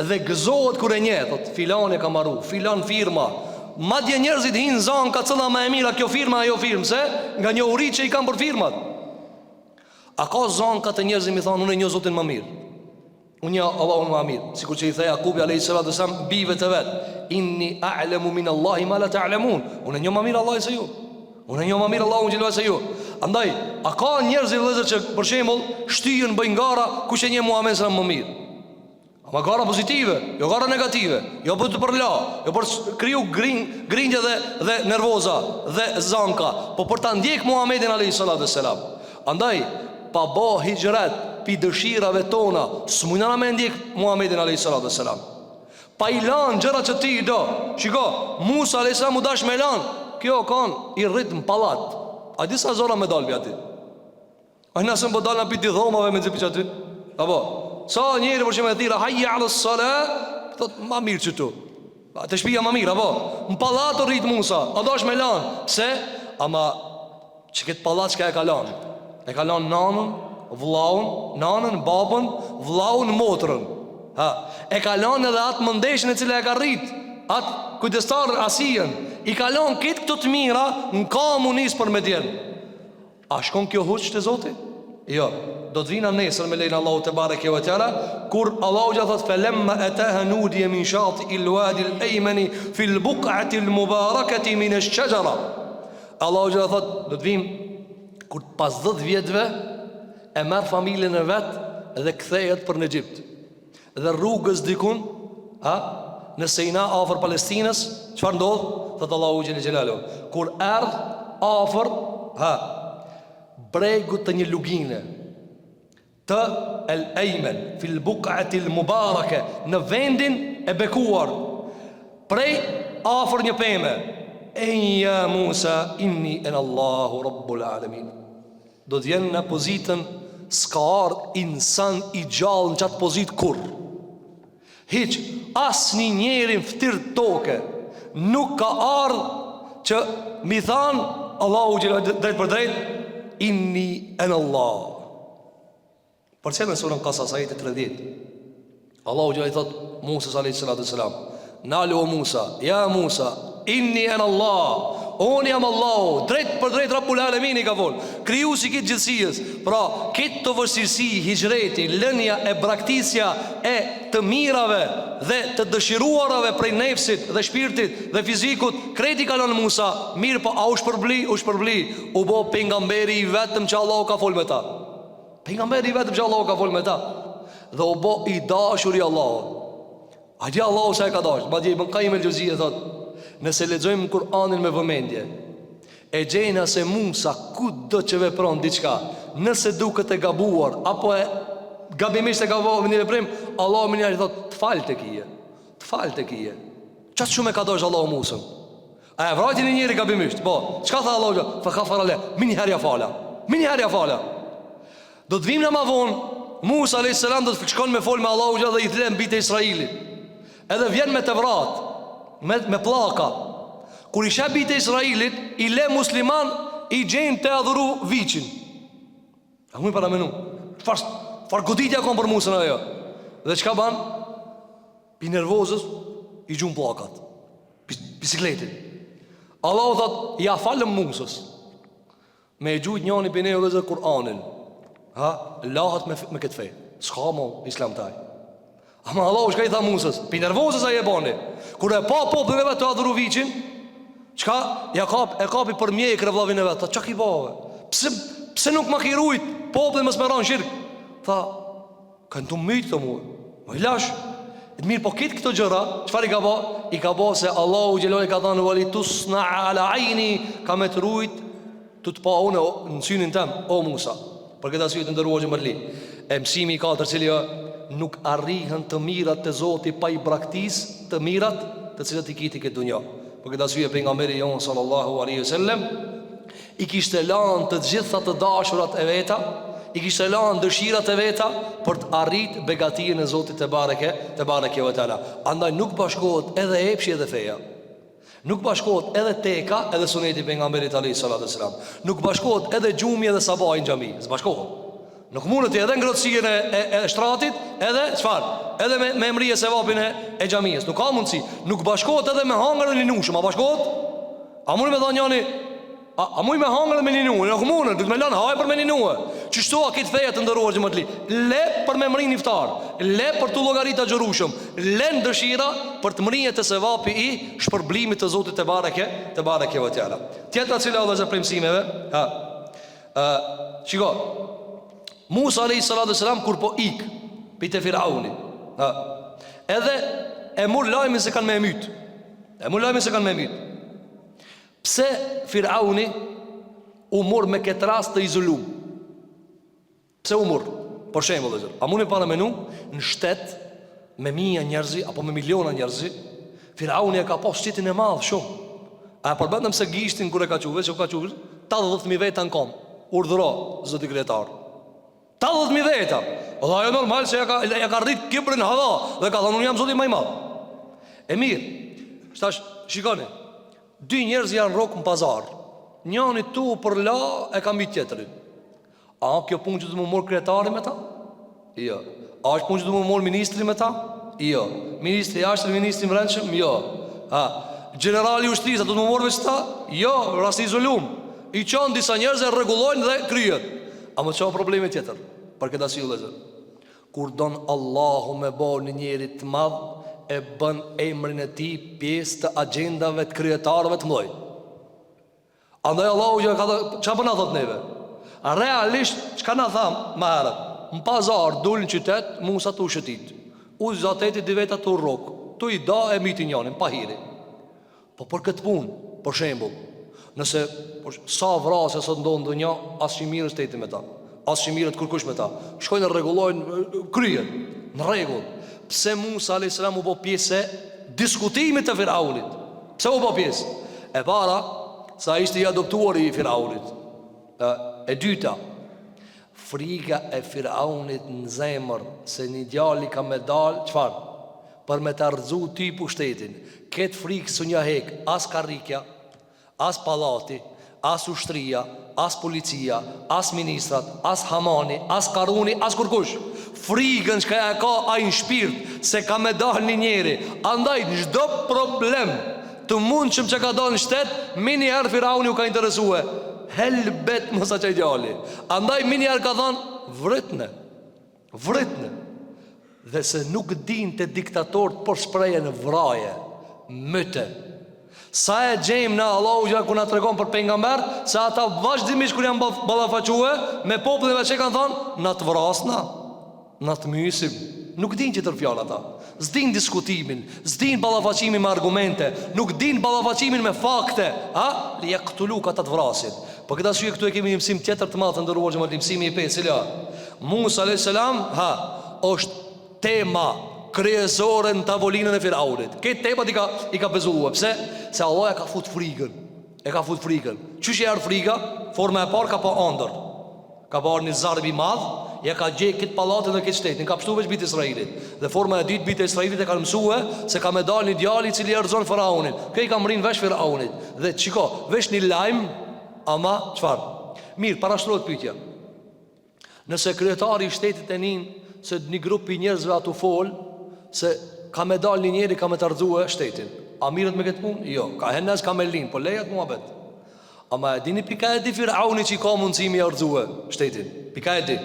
A: dhe gëzohet kur e njeh, thot filani ka marru, filan firma. Madje njerëzit hinë zanë ka cëlla ma e mira kjo firma ajo firmë, se nga një uri që i kam për firmat. A ka zanë ka të njerëzit mi thonë, unë e një Zotin më mirë, unë një Allahun më mirë, sikur që i the Jakubi a.s. bive të vetë, inni a'lemu min Allahi ma la ta'lemun, unë e një më mirë Allah se ju, unë e një më mirë Allahun gjelua se ju. Andaj, a ka njerëzit vëllezër që për shembull shtyjën bëjnë gara kush e një Muhammed më mirë? Ama gara pozitive, jo gara negative, jo për të përla, jo për të kriju grindje dhe nervoza dhe zanka, po për të ndjek Muhammedin a.s. Andaj, pa bo hijret pi dëshirave tona, s'mujna me ndjek Muhammedin a.s. Pa i lanë gjëra që ti i do. Shiko, Musa a.s. mu dash me lanë, kjo kanë i rritë në palat. A disa zora me dalbi ati? A i nësën po dalë në piti dhomave me zipi që aty? Apo? Sa njëri për që me thira hajja alës sale, thot ma mirë që tu, të shpija ma mirë, apo? Në palat të rritë Musa, a do është me lanë? Pse? Ama që këtë palat që ka e ka lanë? E ka lanë nanën, vlaun, nanën, babën, vlaun, motrën. E ka lanë edhe atë mëndeshën e cilë e ka rritë, atë kujdestarë asijen. I ka lanë këtë këtë të mira në komunisë për me djenë. A shkon kjo huqë të Zotit? Jo, do të vina nesër me lejnë Allahu te bareke ve teala, kur Allahu ja thot falamma ataha nudiya min shati al-wadi al-aymani fi al-buq'ati al-mubarakati min ash-shajara. Allahu ja thot do të vim kur pas 10 vjetëve e merr familjen e vet dhe kthehet për në Egjipt. Dhe rrugës dikun, në Sejna afër Palestinës, çfarë ndodh? Thot Allahu xhel xelalu, kur erdh afër, bregut të një lugine të el ejmen fil buq'ati al mubarake, në vendin e bekuar, prej afër një peme, ja Musa inni en Allahu rabbul alamin. Do të jenë në pozitën s'ka ardh insan i gjallë në qatë pozit kur. Hiq, asë një njerin ftir toke nuk ka ardh që mi thanë Allahu gjelë drejt për drejt inni en Allah. Për që në surën Qasas ajeti 30, Allahu gjelë i thot Musa s.a.s. Nalu o Musa, ja Musa, inni en Allah, unë jam Allahu, drejt për drejt Rabbul Alamin i ka vol, kriju si kitë gjithësijës. Pra, kitë të vështirësi, hijreti, lënja e braktisja e të mirave dhe të dëshiruarave prej nefsit dhe shpirtit dhe fizikut, kreti kalon Musa, mirë po a u shpërbli, u bo pejgamberi i vetëm që Allahu ka fol me ta. Pejgamberi i vetëm që Allahu ka fol me ta. Dhe u bo i dashur i Allahu. A di Allahu sa e ka dashur? Ma di Ibn Qayyim el-Juzeyri thot, Nëse lexojmë Kur'anin me vëmendje, e gjejna se Musa kudo që vepron diçka, nëse duket e gabuar apo e gabimisht e gabuar në një veprim, Allahu më njëri thot të fal tek ie. Të fal tek ie. Çfarë shumë e ka dosh Allahu Musën? A e vrajti një njëri gabimisht? Po, çka tha Allahu? Fa ghafara le. Min herë ja fala. Min herë ja fala. Do të vim në ma vonë, Musa a.s. do të shkon me fol me Allahu dhe i thlen mbi të Israilit. Edhe vjen me Tevrat, me pllaka. Kur i sheh mbi të Israilit, i le musliman i gjejnë të adhuru viçin. A mu i para menu. Far goditja kon për Musën ajo. Dhe çka ban? Pi nervozës i gjun pllakat. Bisikletin. Allahu thot, ja falem Musës. Me e gjujt njani për ne dhe Kur'anin. Ha, lahat me këtë fej. S'ka mo islam taj. Ama Allahu shka i tha Musës, pi nervozës a je bani. Kur e pa popën e vetë të adhuru viçin, qka ja e kapi për mjekër e vlavin e vetë. Tha, qak i bave? Pse nuk ma kirujt popën më smeran shirk? Tha, kanë të mytë të muë. Më i lash. E të mirë, po kitë këto gjëra, qëfar i ka ba? I ka ba se Allahu gjeloni ka thënë vali tusna ala ajni, ka me të rujt të pa une në synin tem, o Musa. Për këtë asyjet të ndërruar që mërli. E mësimi i katër cili nuk arrihen të mirat të Zoti pa i braktis të mirat të cilat i kiti këtë dunja. Për këtë asyjet pejgamberi jon sallallahu alaihi wasallam i kishte lanë të gjitha të dashurat e veta, i kishte lanë dëshirat e veta për të arrit begatien e Zotit te bareke ve teala. Andaj nuk bashkohet edhe epshi edhe feja. Nuk bashkohet edhe teka edhe suneti pejgamberit alayhis salam. Nuk bashkohet edhe gjumi edhe sabahi në xhami. S'bashkohet. Nuk mundet të edhe ngrohtësinë e shtratit, edhe çfarë? Edhe me emrije se vapin e xhamisë. Nuk ka mundësi. Nuk bashkohet edhe me hangër në linushëm. A bashkohet? A mundi me thonë njëri, a mundi me hangër me linushëm? Nuk mundet, duhet me lënë haj për me linushëm. Çështo a këtë feja të ndëruar që më të li. Le për me mrin iftar, le për të llogarita xhorushëm, le në dëshira për të mrinje të sevapi i shpërblimit të Zotit te bareke ve teala. Tjetra cila edhe zë premtimeve, shiko. Musa alayhis salam kur po ik pite Firauni, edhe e mur lajmin se kanë me myt. Pse Firauni u mor me këtë rast të izolum? Pse u mor? Për shembull, a mundi para menu në shtet me mijë njerëzi apo me miliona njerëzi, Firauni e ka pas shtetin e madh shumë. A përbëndëm se gishtin kur e ka quve, që ka quve 80.000 veta në kom. Urdhëro zoti kryetar 80.000 veta. O dhe ajo normal se ja ka rrit kibrin hadha dhe ka thonë unë jam zoti më i madh. E mirë, shtash, shikoni, 2 njerëz janë rrok në pazar. Njëri tu për la e ka mbi tjetrin. A kjo punë që të më morë kryetari me ta? Jo. A është punë që të më morë ministri me ta? Jo. Ministri jashtë, ministri mbrendshëm? Jo. Generali ushtrisë, a të më morë veç ta? Jo, rasti izolum. I qonë disa njerëz e rregullojnë dhe kryet. A më qonë probleme tjetër për këtë asyll dhe zërë. Kur donë Allahu me bërë një njeri të madh, e bën emrin e tij pjesë të agjendave të kryetarëve të mëdhenj. Andaj Allahu që ka thënë, çfarë bën ato neve? Realisht, çka na tham më herët? Në pazar dulën qytet, Musa të ushëtit. U zateti dy veta të rrok. Tu i da e miti njanin, pa hiri. Po për këtë punë, për shembull, nëse sa vrasje sot ndodh ndonjë, as shimirë shteti me ta, as shimirë të kërkush me ta. Shkojnë rregullojnë kryen, në rregull. Pse Musa alayhis salam u bë pjesë diskutimit të Firaunit? Pse u bë pjesë? E para, sa ishte i adoptuar i Firaunit. E dyta, frika e Firaunit në zemër se një djali ka me dal, çfarë? Për me të rrëzu ty pushtetin. Këtë frikë së një hek, as karrikja, as pallati, as ushtria, as policia, as ministrat, as Hamani, as Karuni, as kurkush. Frikën që e ka a i në shpirt se ka me dal një njeri. Andaj në çdo problem të mundshëm që ka dal në shtet, mini herë Firauni u ka interesue. Helbet mësa që i djali. Andaj mini herë ka thonë, vritne. Dhe se nuk din të diktatorët për shpreje në vraje, mëte. Sa e gjejmë në Allahu që ku na tregon për pejgamber, se ata vazhdimisht kur janë ballafaque me popullin që kanë thonë, na të vrasna, na të mysim, Nuk din që tërë fjallë ata. S'din diskutimin, s'din ballafaqimin me argumente, nuk din ballafaqimin me fakte. Li yaqtulu ka të vrasin. Po këtë arsye këtu e kemi një mësim tjetër të madh të ndëruar që mësimi i 5, cila Musa alayhis salam është tema kryesore në tavolinën e Firaunit. Këtë temat i ka bezulluar. Pse? Se Allah e ka fut frikën. E ka fut frikën. Çish e ardh frika? Forma e parë ka pa ëndër. Ka parë një zarb i madh, ja ka gjej këtë pallatin dhe këtë shtetin, ka pështu veç bitë Israilit. Dhe forma e dytë bitë Israilit e ka mësue se ka me dal një djali i cili erëzon Faraunin. Këj ka mrin vesh Firaunit. Dhe qiko, vesh një lajm, ama qfar? Mirë, parashtrohet pyetja. Nëse kryetari i shtetit e nin se një grup i njerëzve atu fol se ka me dal një njeri ka me të rëzue shtetin, a mirët me këtë punë? Jo, ka hennes ka me lin, po lejat mua bet. Ama e dini pika e di Firauni që i ka mundësimi e rëzue shtetin? Pika e di.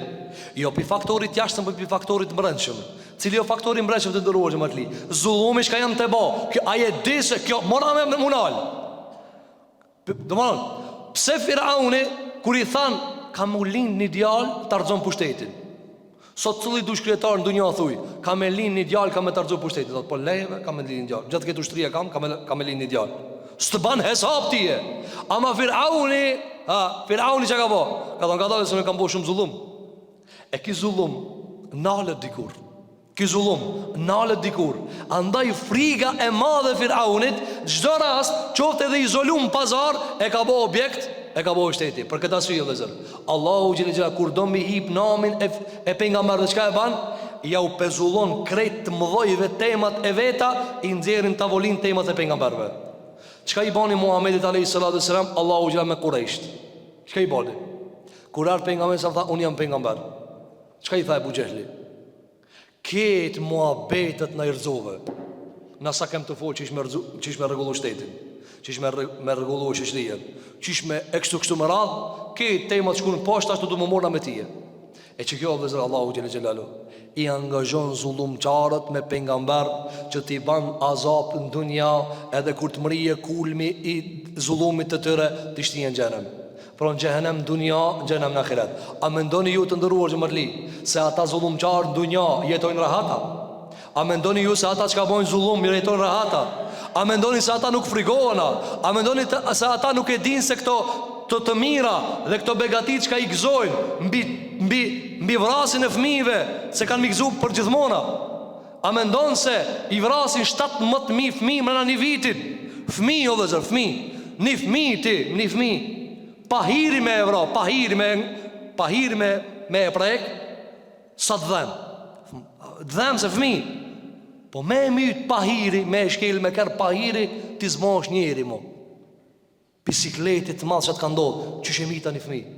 A: Jo pi faktorit jashtëm, po pi faktorit mbrendshëm. Cili jo faktori mbrendshëm të ndëruar që më të li? Zullumi që ka janë të ba. Aje di se kjo mora me munal. Do më nënë, pse Firauni kur i than ka mu lin një djallë të rëzon pushtetin? Sot cëllit dush kryetar në dunja thuj ka me lin një djallë ka me të rëzon pushtetin. Po lejeve ka me lin një djallë. Gjatë këtë ushtria ka me lin një djallë. Së të banë hesap tije. Ama Firauni që ka po? Ka thonë ka dalë se me kam po shumë zullum. E ki zullum nalët dikur. Ki zullum nalët dikur. Andaj friga e madhe Firaunit çdo rast qofte edhe izolum pazar e ka po objekt, e ka po shteti. Për këtë arsye dhe zër Allahu xhelal kur do mi hip namin e pejgamberit çka e ban? Ja u pezullon krejt të mëdhojve temat e veta i nxjerrin tavolin temat e pejgamberëve. Çka i bani Muhamedit alayhis salam Allahu xhelal me Quraysh? Çka i bani? Kur ardh pejgamberi sa tha un jam pejgamber. Çka i tha Abu Jehli? Këtë muhabetet në irzove. Nësa kem të folë qish me regullu shtetin, qish me regullu shëshrien, qish me ekstu më radh, këtë temat shku në poshtë ashtu du më morna me tije. E që kjo dhe zërë Allahu Gjellë Gjellalu i angazhon zullumqarët me pengamber që t'i ban azap në dunja edhe kur të mrije kulmi i zullumit të tëre t'i shtien gjenem. Pra në gjehenem dunja, gjehenem në akhirat. A me ndoni ju të ndëruar që mërli se ata zullumqarë në dunja jetojnë rahata? A me ndoni ju se ata që ka bojnë zullum jetojnë rahata? A me ndoni se ata nuk frigohena? A me ndoni se ata nuk e din se këto të mira dhe këto begatit që ka i gëzojnë mbi vrasin e fëmijëve se kanë mi gëzu për gjithmona? A me ndonë se i vrasin 17.000 fëmijë mërëna një vitit? Fëmijë o dhe zërë, fëmijë. Një fëmijë ti, një fëmijë pahiri me e vra, pahiri me e prek, sa të dhem se fëmijë. Po me e mytë pahiri, me e shkel me kërë pahiri, ti zmosh njeri mo bisikletit të madhë që të ka ndodhë, që shemita një fëmijë.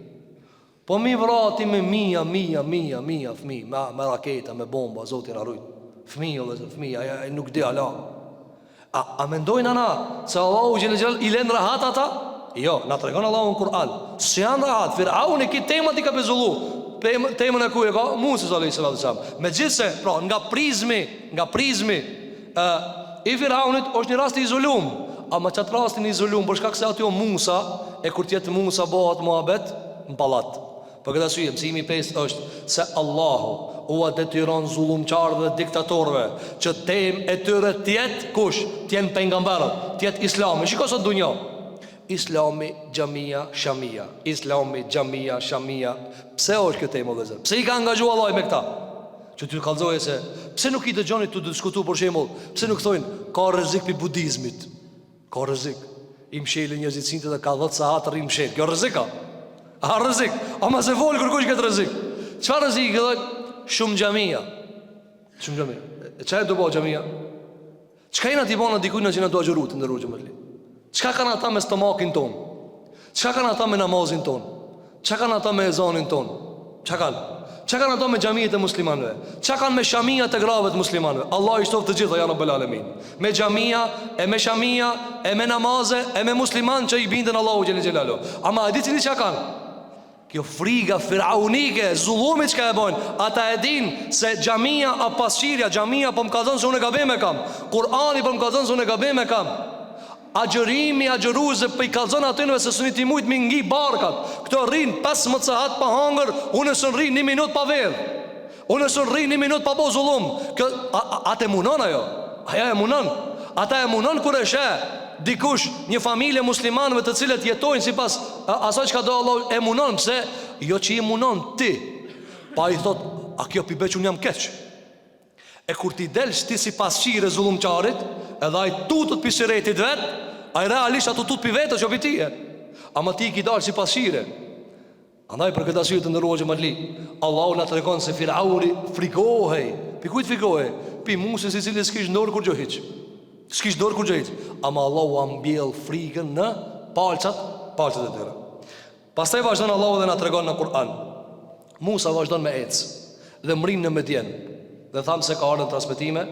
A: Po mi vrati me mija fëmijë, me raketa, me bomba, zotin arrujt. Fëmijë, dhe fëmijë, nuk di ala. A mendojnë ana se Allahu Gjellë i len rahat ata? Jo, na të regon Allahu në Kur'an se janë rahat. Firauni ki temat i ka bezullu. Temën e kuj e ka Musa s.a.s. Me gjithse, pra, nga prizmi i Firaunit është një rast i izolum. Ama qatë rastin i izolum për shkak se aty o Musa e kur tjetë Musa bëhat muhabet në palat. Për këtë arsye mësimi 5 është se Allahu ua detyron zullumqarë dhe diktatorëve që temë e tyre tjetë kush? Tjenë pejgamberët, tjetë Islami. Shiko sot dunja Islami, xhamia, shamia. Islami, xhamia, shamia. Pse është këtë temë vëllezër? Pse i ka angazhuar Allahu me këta? Që ty kallëzoje se pse nuk i dëgjoni të diskutu për shembull, pse nuk thojnë ka rrezik pi budizmit? Ka rrezik. I mshelin njerëzit sintë dhe ka 10 sahat rrim mshel. Kjo rrezika. A rrezik? Ama se vol kërkush këtë rrezik. Çfarë rrezik edhe shumë xhamia? Shumë xhamia. E çfarë do bëj xhamia? Çka jena ti bëna dikujt që na do agjëru të ndërrojë më. Çka kanë ata me stomakin ton? Çka kanë ata me namazin ton? Çka kanë ata me ezanin ton? Çka kanë? Çka kanë ata me xhamiet e muslimanëve? Çka kanë me shamia të grave të muslimanëve? Allah i shtoft të gjitha janë bel alamin. Me xhamia, e me shamia, e me namaze, e me musliman që i bindën Allahu xhelel xhelalu. Ama a ditë çka kanë? Kjo friga firaunike, zullumit që ka e bojnë. Ata e din se xhamia a pasqirja, xhamia po më ka thënë se unë gabim e kam. Kur'ani po më ka thënë se unë gabim e kam. Agjërimi, agjëruze për i kalzon atynëve se së një ti mujtë mi ngi barkat. Këto rrinë 15 sahat pa hangër, unë së në rrinë 1 minut pa verë. Unë së rri 1 minutë pa bo zullum. Atë e munon ajo. Aja e munon. Ata e munon kur e she dikush një familje muslimanëve të cilët jetojnë sipas asaj çka do Allah, e munon. Pse? Jo që i munon ti. Pa i thot, a kjo pibeq unë jam keq. E kur ti delsh ti si pasqire zullumqarit, edhe ai tutët pi siretit vet, ai realisht ato tut pi vetë që pi tije. Ama ti i ki dalë si pasqire. Andaj për këtë arsye të ndëruar xhamatli, Allahu na tregon se Firauni frikohej. Pi kujt frikohej? Pi Musës i cili s'kish dorë kur gjë hiç. S'kish dorë kur gjë hiç. Ama Allahu a mbjell frikën në palçat e tyre. Pastaj vazhdon Allahu dhe na tregon në Kur'an. Musa vazhdon me ec dhe mrin në Medjen. Dhe thamë se ka ardhur në transmetime,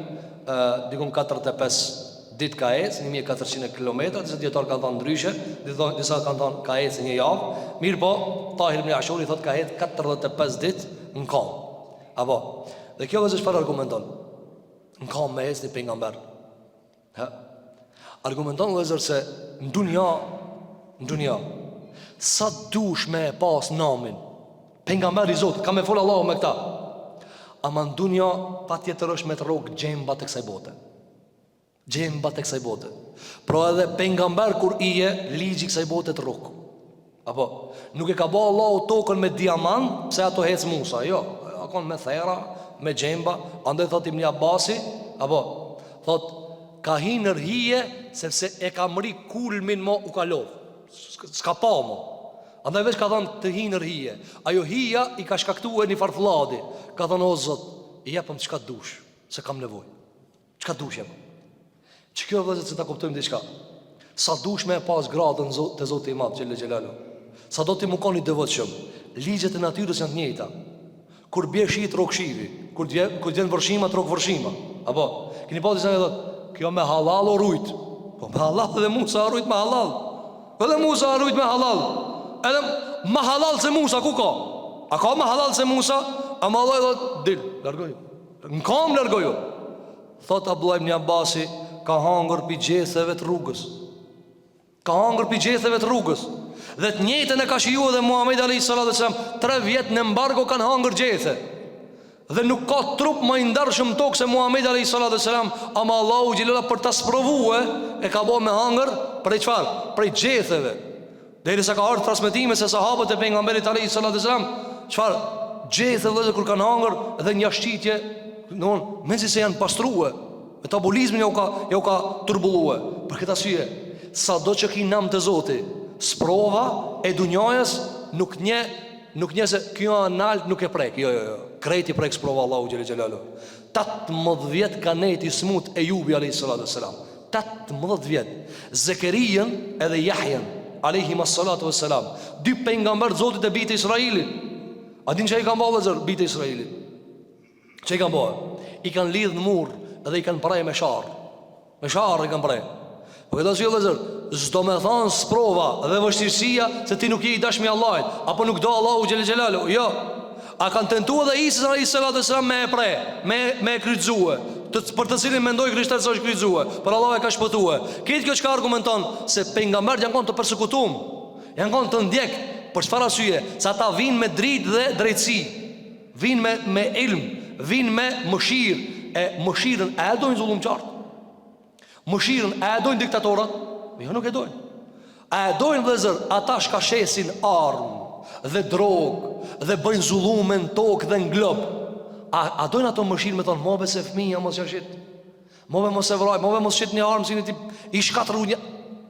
A: dikum 45 ditë ka ecë, 1400 kilometra, disa dietar kanë thënë ndryshe, disa kanë thënë ka ecë një javë. Mirë po, Tahir ibn Ashuri thotë ka ecë 45 ditë në kam. Apo, dhe kjo vëzë çfarë argumenton? Në kam me ecë një pejgamber. Argumenton vëzër se në dunja, sa dush me e pas namin pejgamber i Zotit, ka me folë Allahu me këta. Ama në dunja pa tjetër është me të rogë gjemba të kësaj bote. Gjemba të kësaj bote. Pro edhe pejgamber kur ije, ligji kësaj bote të rogë. Apo, nuk e ka ba Allahu tokën me diamant, pse ato hec Musa. Jo, akon me thera, me gjemba. Andaj thot Ibn Abasi, apo, thot, ka hinër hije, sepse e ka mëri kulmin mo u kalov. S'ka pa mo. Andaj veç ka thënë të hinër hije. Ajo hija i ka shkaktuar një farflladi. Ka thënë o Zot, i jepëm çka dush, se kam nevojë. Çka dush jep. Çka vëzë se ta kuptojmë diçka. Sa dush me pas gradën te Zoti i Madh xhel xhelalu. Sa do ti më koni devotshëm. Ligjet e natyrës janë të njëjta. Kur bie shi trok shivi, kur vjen vërshima trok vërshima. Apo, keni pa disa që thotë, kjo me halal o rujt. Po me halal dhe Musa rujt me halal. Edhe Musa rujt me halal. Edhe ma halal se Musa, ku ka? A ka ma halal se Musa? A ma Allah e dhët, dil, largoju. Në kam largoju. Thot Abdullah ibn Abasi, ka hangër pi gjetheve të rrugës. Ka hangër pi gjetheve të rrugës. Dhe të njëjtën e ka shiju edhe Muhamedi alayhis salam, 3 vjet në embargo kanë hangër gjethe. Dhe nuk ka trup më i ndarshëm tokë se Muhamedi alayhis salam, ama Allahu xhelala për ta sprovue e ka bë me hangër prej çfarë? Prej gjetheve. Derisa ka ardhur transmetime se sahabët e pejgamberit alayhis salam, çfarë? Gjethe dhe kur kanë hangër dhe një shqitje, domthon, mezi se janë pastruar, metabolizmin jau ka turbulluar. Për këtë arsye, sado që ki nam të Zoti, sprova e dunjajës nuk nje se kjo analt nuk e prek. Jo. Krejti prek sprova Allahu xhelel xhelalu. 18 vjet ka nejti smut Ejubi alayhis salam. 18 vjet. Zekerijën edhe Jahjen alayhim as-salatu was-salam, 2 pejgamber Zotit e bitë Israilit. A din që i kanë bëllë zërë, bitë Israelit? Që i kanë bëllë? I kanë lidhë në murë edhe i kanë prej me sharë. Me sharë i kanë prej. Po këta si dhe zërë, zdo me thanë sprova dhe vështirësia se ti nuk je i dashmi Allahit, apo nuk do Allahu xhelel xhelalu. Jo. A kanë tentua dhe Isa alayhis salam me e prej, me e kryqëzue, për të cilin mendoj krishterët se është kryqëzue, për Allah e ka shpëtue. Këtë kjo që ka argumenton se pejgamberët janë konë të persekutum, janë konë të ndjek. Për çfarë arsye? Se ata vinë me dritë dhe drejtësi, vinë me ilm, vinë me mëshirë. E mëshirën e dojnë zullumqartë? Mëshirën e dojnë diktatorët? Jo, nuk e dojnë. E dojnë vëllezër ata shka shesin armë dhe drogë dhe bëjnë zullume në tokë dhe në globë. A dojnë ato mëshirë me thonë, mobe se fëmija mos jashit, mobe mos e vraj, mobe mos shit një armë si një i shkatru një.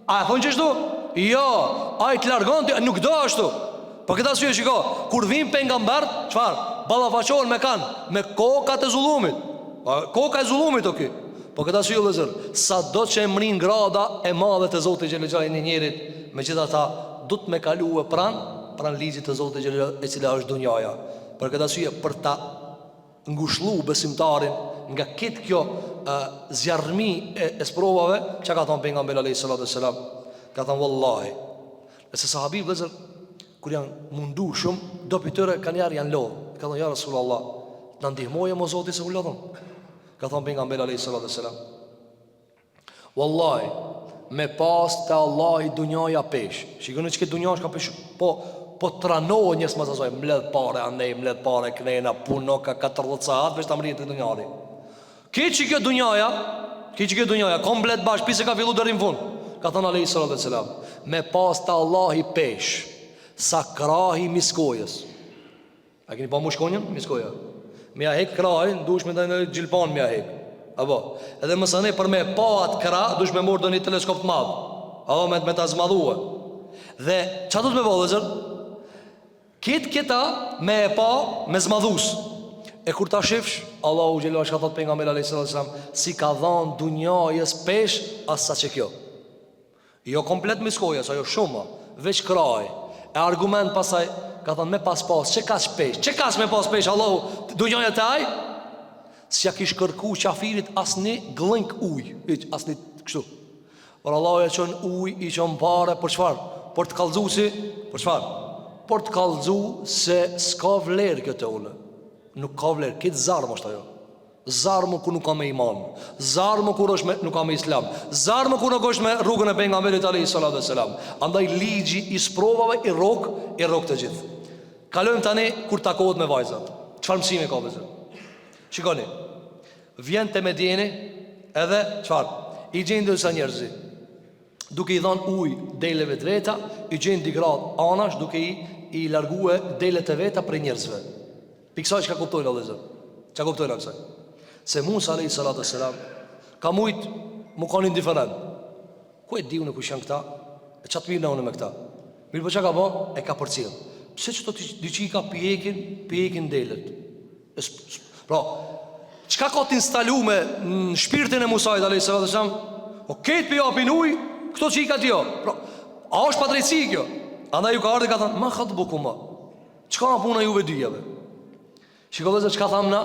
A: A e thonë që shtu? Jo, a i të largon të, nuk do ashtu. Për këta syje shiko, kur vim pejgambert, çfarë? Ballafaqohen me kanë, me kokat e zullumit. Koka e zullumit o ki. Për këta syje vëllezër, sa do që e mrin grada e madhe të Zotit xhelel xhelali në njerit, megjithatë do të me kaluë pran ligjit të Zotit xhelel e cila është dunjaja. Për këta syje, për ta ngushëllu besimtarin nga këtë kjo zjarrmi e sprovave, çka ka thënë pejgamberi alayhis salam? Ka thënë wallahi, nëse sahabë vëllezër kur janë mundu shumë, do për tëre kanë janë lodhë. Ka thënë ja Rasulullah, na ndihmoje mo Zoti se u lodhëm. Ka thënë pejgamberi alayhis salam, wallahi, me pas të Allahi dunjaja pesh. Shikoni çka dunjash ka pesh. Po Po tranohë njës më sasoj, mbledh pare, anej, mbledh pare, knena, puno, ka 40 saat, veç të amrijet të dunjari. Këtë që kjo dunjaja, komplet bash, pise ka fillu dërim fund. Ka thënë alayhi salatu vesselam, me pas të Allahi pesh, sa krahi miskojës. A keni pa mushkonjën? Miskoja. Me ja hek krahin, dush me të në gjilpan me ja hek. Apo, edhe mësane për me pa atë kra, dush me morë do një teleskop të madhë. Apo, me të zmadhue. Dhe, që do të me bëllë, zër? Këta me e pa, me zmadhus. E kur ta shifsh, Allahu Gjelluar shka thot për nga mele a.s. Si ka dhanë dunjajës pesh, asa që kjo. Jo komplet miskojës, ajo shumë, veç kraj. E argument pasaj, ka thonë me pas, që ka shpesh? Që ka me pas pesh, Allahu, dunjajë të aj? Si ja kish kërku qafirit asni glënk uj, asni kështu. Por Allahu e qënë uj, i qënë pare, për qëfar? Por të kalzu si, për qëfar? Por të kalzu se s'ka vlerë këtë ullë. Nuk ka vlerë, këtë zarmë është ajo. Zarmë ku nuk ka me iman, zarmë ku nuk ka me islam, zarmë ku nuk është me rrugën e pejgamberit alayhi salatu vesselam. Andaj ligji i sprovave i rrok të gjithë. Kalojmë tani kur takohet me vajzat. Çfarë mësimi ka vëzë? Shikoni. Vjen te Medjeni edhe çfarë? I gjen disa njerëz. Duke i dhënë ujë deleve të veta, i gjen digrat anash duke i largue delet e veta për njerëzve. Piksoj çka kuptojnë vëllezër. Çka kuptojnë kësaj? Se Musa alayhi salatu wassalam ka mujt mu kanë indiferent. Ku e diu në kush janë këta? E çat mirë unë me këta. Mirë po çka ka bë? E ka përcjell. Pse çto diçika pjekin delet. Pra, çka ka të instaluar në shpirtin e Musa alayhi salatu wassalam? O këtë për japin ujë, këto çika ti jo. Pra, a është padrejti kjo? Andaj ju ka ardhur ka thënë, "Ma khatbukuma." Çka ka puna juve dyjave? Shikoj se çka thamna,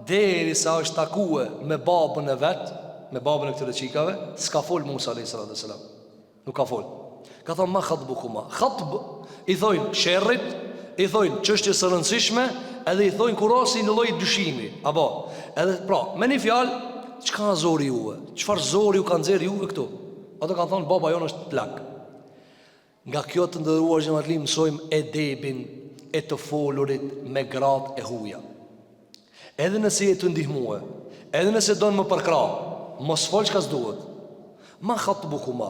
A: deri sa është takue me babën e vet, me babën e këtyre çikave, s'ka fol Musa alayhi salatu wasalam. Nuk ka fol. Ka thonë ma khatbukuma. Khatb i thojnë sherrit, i thojnë çështje së rëndësishme, edhe i thojnë kurasi në lloj dyshimi. Apo, edhe pra, me një fjalë, çka zori juve? Çfarë zori ju kanë nxjerr juve këtu? Ato kanë thonë baba jon është plak. Nga kjo të ndëruar xhamatli mësojmë edebin e të folurit me gratë e huja. Edhe nëse je të ndihmue, edhe nëse do në më përkra, mos fol çka s'duhet. Ma khatbukuma.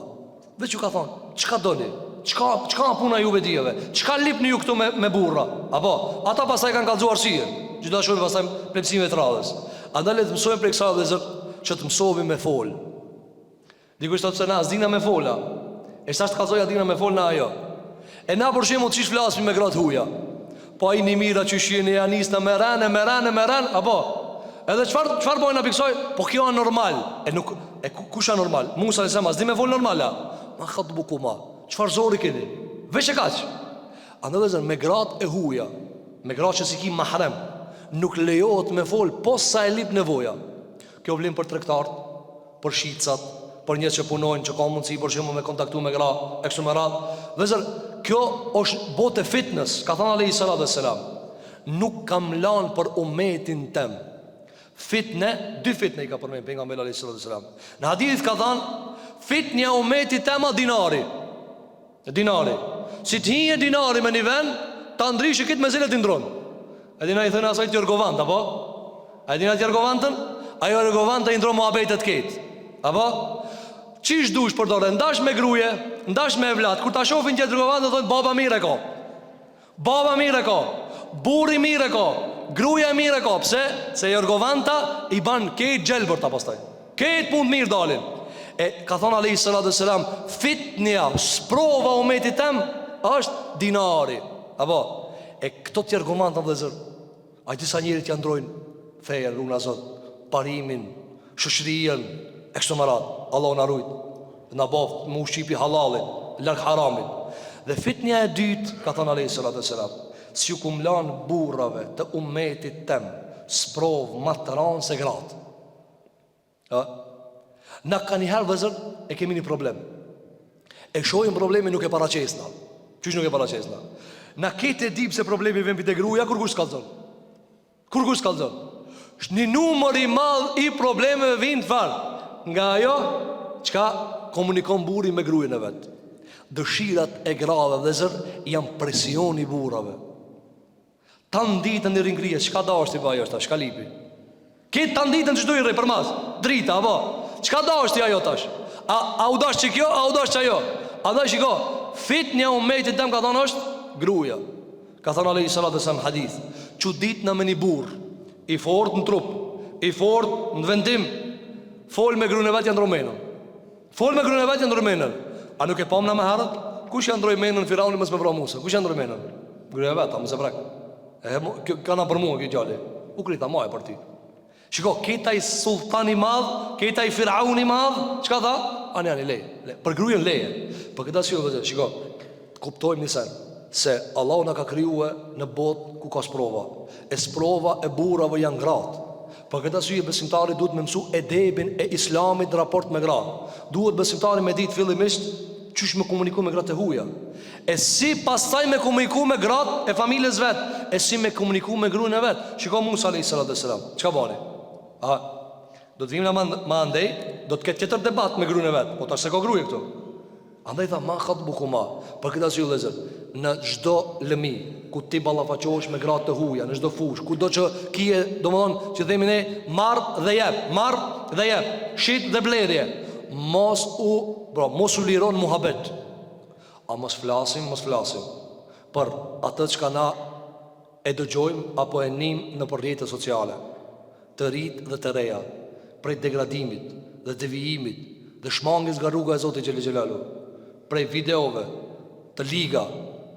A: Veç ju ka thonë, çka doni? Çka puna juve dijeve? Çka lipni ju këtu me burra? Apo, ata pastaj kanë kallzuar syje. Gjithashtu shohim pastaj plotësimet e radhës. Andaj le të mësojmë për kësaj dhe zot që të mësohemi me fol. Dikush thotë se na s'dina me fola. E sa të kallzoja dina me fol na ajo. E na për shembull çish flasim me gratë huja. Po ai një mira që shihni janis në meran, apo edhe çfarë bojnë apo kësaj? Po kjo është normal. Kush është normal? Musa alayhis salam s'di me vol normala. Ma khatbukuma. Çfarë zori keni? Veç e kaq. Andaj me gratë e huja, me gratë që si ki mahrem, nuk lejohet me fol posa e lip nevoja. Kjo vlen për tregtarët, për shitcat, për njerëz që punojnë, që kanë mundësi për shembull me kontaktu me gra, ekso me radh. Vëzër, kjo është botë fitness, ka thënë alayhi salatu wassalam. Nuk kam lanë për umetin tem. Dy fitne i ka përmend pejgamberi alayhi salatu wassalam. Në hadith ka thënë, fitnja umetit tem dinari. Si të hije dinari me një vend, ta ndrishi këtë me zile të ndronë. E dina i thënë asaj të jërgovant, apo? A dina të jërgovantën? Ajo jërgovant të i ndronë muhabetet këtë. Apo? Qish dush për dore, ndash me gruje, ndash me evlat. Kur ta shofin që jërgovant, të thonë, baba mire ko. Baba mire ko. Buri mire ko. Gruja mire ko. Pse? Se jërgovanta i ban këtë gjelbër ta pastaj. Këtë mund mirë dalin. E ka thonë alayhi salatu wassalam, fitnia, sprova umetit tem është dinari. Apo, e këto të argumentat dhe zër, a disa njerit janë ndrojnë fejen, runa zot, parimin, shoqërien, ekstomerat. Allah në rujt, në boft, më ushqipi halalin, larg haramit. Dhe fitnia e dytë, ka thonë alayhi salatu wassalam, si ju kum lanë burrave të umetit tem, sprov më të ranë se gratë. Na ka njëherë vëzër, e kemi një problem. E shojmë problemi nuk e paraqesna. Qysh nuk e paraqesna? Na kete dip se problemi vjen pite gruja, kur kush s'kallzon? Një numër i madh i problemeve vjen farë nga ajo çka komunikon burri me gruajën e vet. Dëshirat e grave dhe zër janë presion i burrave. Tanë ditën i ringrije, çka dashti ba ajo tash, çka lipi? Këtë tanë ditën çdo i rri për mas, drita apo? Çka dashti ajo tash? A u dash ç'kjo, a u dash ç'ajo? A dash shiko, fitnia umetit dem ka thonë është gruaja. Ka thonë alayhi salatu wasallam hadith, çuditna me një burr i fortë në trup, i fortë në vendim, fol me gruën e vet janë ndromenën. Fol me gruën e vet janë ndromenën. A nuk e pam na më herët? Kush janë ndromenën Firauni mos me vra Musa? Kush janë ndromenën? Gruaja e vet, mos e vrak. Kjo kanë për mua kjo gjallë. U krita maja për ti. Shiko, këta i sultani madh, këta i Firauni madh, çka tha? Ani leje. Për gruën leje. Për këtë arsye vëzë, shiko, kuptojmë nisën se Allahu na ka krijuar në botë ku ka sprova. E sprova e burrave janë gratë. Për këtë arsye besimtari duhet me mësu edebin e Islamit në raport me gratë. Duhet besimtari me ditë fillimisht çysh me komuniku me gratë e huaja. E si pastaj me komuniku me gratë e familjes vet, e si me komuniku me gruën e vet. Shiko Musa alayhis salam, çka bani? Do të vim ma andej, do të ketë tjetër debat me gruën e vet. Po tash se ka gruaje këtu. Andaj tha ma khatbukuma. Për këtë arsye vëllezër, në çdo lëmi ku ti ballafaqohesh me gratë të huaja, në çdo fush, kudo që kije, domethënë që themi ne, marr dhe jep, shit dhe blerje. Mos u liron muhabet. A mos flasim për atë që na e dëgjojmë apo e nim në rrjetet sociale, të rit dhe të reja, prej degradimit dhe devijimit dhe shmangjes nga rruga e Zotit xhelel xhelalu, prej videove, të liga,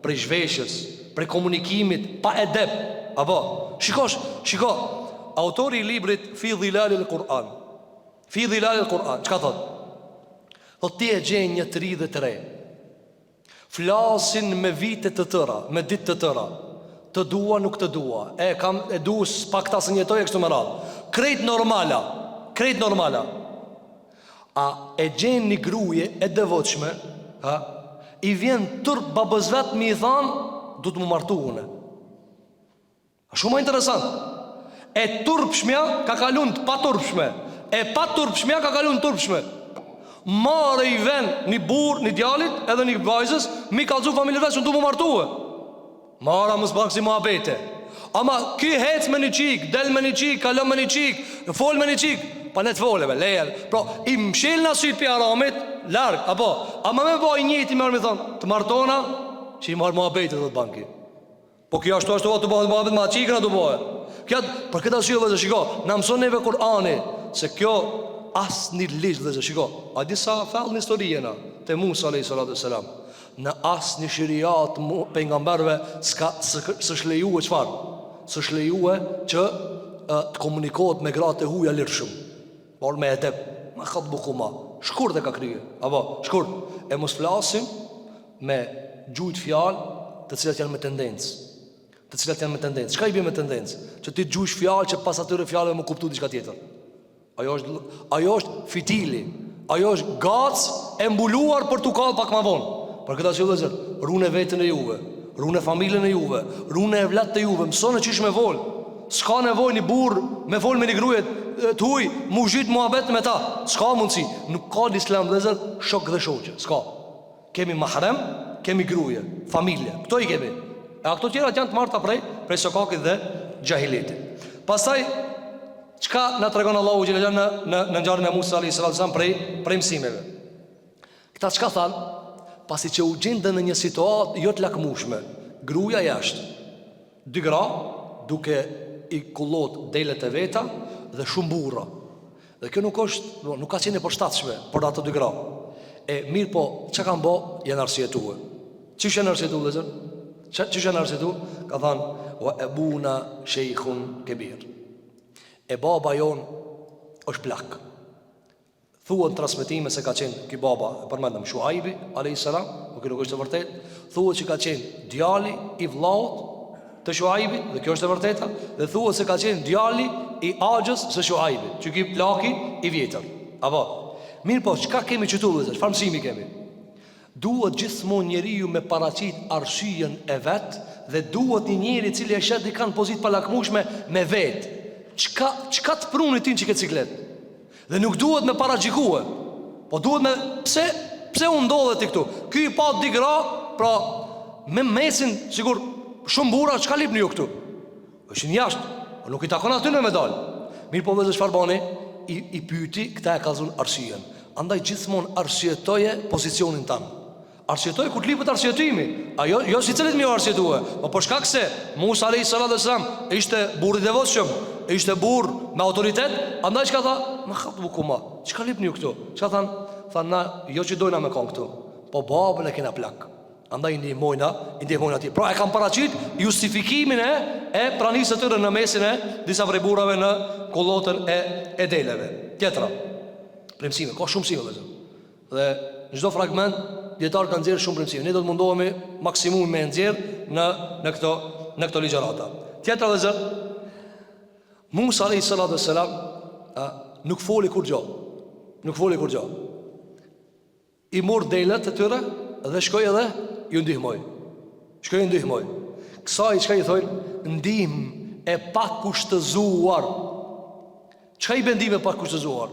A: prej zhveshjes, prej komunikimit pa edep. Apo, shiko, autori i librit Fi Dhilalil Quran, çka thot? Thot ti e gjen një të ri dhe të re, flasin me vite të tëra, me ditë të tëra, të dua nuk të dua, e du s'pak ta së njetoj e kështu më radhë, krejt normala. A e gjen një gruje e devotshme, i vjen tërp babës vet mi i than, du të më martu une. Shumë interesant. E turpshmja ka kalun të pa turpshme, e pa turpshmja ka kalun të turpshme. Mare i ven një burr, një djalit edhe një vajzës, mi kalzu familje vet që du më martue. Mara më s'bak si muhabete. Ama ky hec me një qik, del me një qik, kalon me një qik, fol me një qik, pa ne të foleve, lejer. Pro, i mshel në syt për aramit, larg, apo, ama me boj njëti me armi thonë, të martona, që i marë muhabete dhe të banki. Po kjo ashtu të bëhet muhabet ma qikën a të bëhet. Për këtë arsye vëllezër, shiko, na mëson neve Kur'ani se kjo as një ligj vëllezër, shiko. A disa fell në historijena te Musa alayhis salam. Në as një shiriat pejgamberëve s'është lejuar çfarë? S'është lejuar që të komunikohet me gratë e huaja lirshëm. Por me edep, ma khatbukuma. Shkurt e ka kryer. Apo, shkurt. E mos flasim me gjujt fjalë të cilat janë me tendencë. Çka i bie me tendencë? Që ti gjush fjalë që pas atyre fjalëve më kuptu diçka tjetër. Ajo është fitili. Ajo është gacë e mbuluar për t'u kallë pak më vonë. Për këtë arsye vëllezër, rune veten e juve, rune familjen e juve, rune evlat të juve, mësoni çish me vol. S'ka nevojë një burr me vol me një gruje të huaj, muzhit muhabet me ta. S'ka mundsi. Nuk ka në Islam vëllezër shok dhe shoqe. S'ka. Kemi mahrem, kemi gruje, familje. Kto i kemi? E ato tjerat janë të marta prej sokakit dhe xahiletit. Pastaj çka na tregon Allahu xhelal në ngjarjen e Musa alayhis salam prej mësimeve. Këta çka thanë? Pasi që u gjendën në një situatë jo të lakmueshme, gruaja jashtë, dy gra duke i kullot delet e veta dhe shumë burra. Dhe kjo nuk ka qenë e përshtatshme për ato dy gra. E mirë po, çka kanë bë? Janë arsyetuar. Çish janë arsyetuar vëllezër? Çish janë arsyetuar? Ka thënë wa abuna shaykhun kabir. E baba jon është plak. Thuhet transmetime se ka qenë ky baba, e përmendëm Shuaibi alayhis salam, por kjo nuk është e vërtetë. Thuhet se ka qenë djali i vllaut të Shuaibit, dhe kjo është e vërteta, dhe thuhet se ka qenë djali i Axhës së Shuaibit, që ky plaki i vjetër. Apo, mirë po, çka kemi këtu vëllezër? Çfarë mësimi kemi? Duhet gjithmonë njeriu me paraqit arsyeën e vet dhe duhet një njeri i cili e shet dikant pozitë pa lakmueshme me vet. Çka të pruni ti që ke ciklet? Dhe nuk duhet me paragjikue. Po duhet me pse u ndodhe ti këtu? Ky I pa digra, pra me mesin sigur shumë burra çka lipni ju këtu. Është një jashtë, nuk I takon aty në medal. Mirë po vëzë çfarë bani? I pyeti, këta e kallzon arsyen. Andaj gjithmonë arsyetoje pozicionin tanë. Arsyetoje kur të lipët arsyetimi. Ajo jo si cilit më arsyetue. Po për shkak se Musa alayhis salam ishte burr I devotshëm, ishte burr me autoritet, andaj çka tha? Ma khatbu kuma. Çka lipni ju këtu? Çka than? Than na jo që dojna me kon këtu. Po babën e kena plak. Andaj ndihmojna atij. Pra e kam paraqit justifikimin e pranisë së tyre në mesin e disa prej burrave në kollotën e deleve. Tjetra. Premtime, ka shumë mësime vëllezër. Dhe në çdo fragment dietar kanë nxjerrë shumë premtime. Ne do të mundohemi maksimumi me nxjerr në këto ligjërata. Tjetra vëllezër, Musa alayhis salam nuk foli kur gjë. I mor delet e tyre dhe shkoi edhe ju ndihmoi. Kësaj çka I thonë? Ndihmë e pakushtëzuar. Çka I bën ndihmë e pakushtëzuar?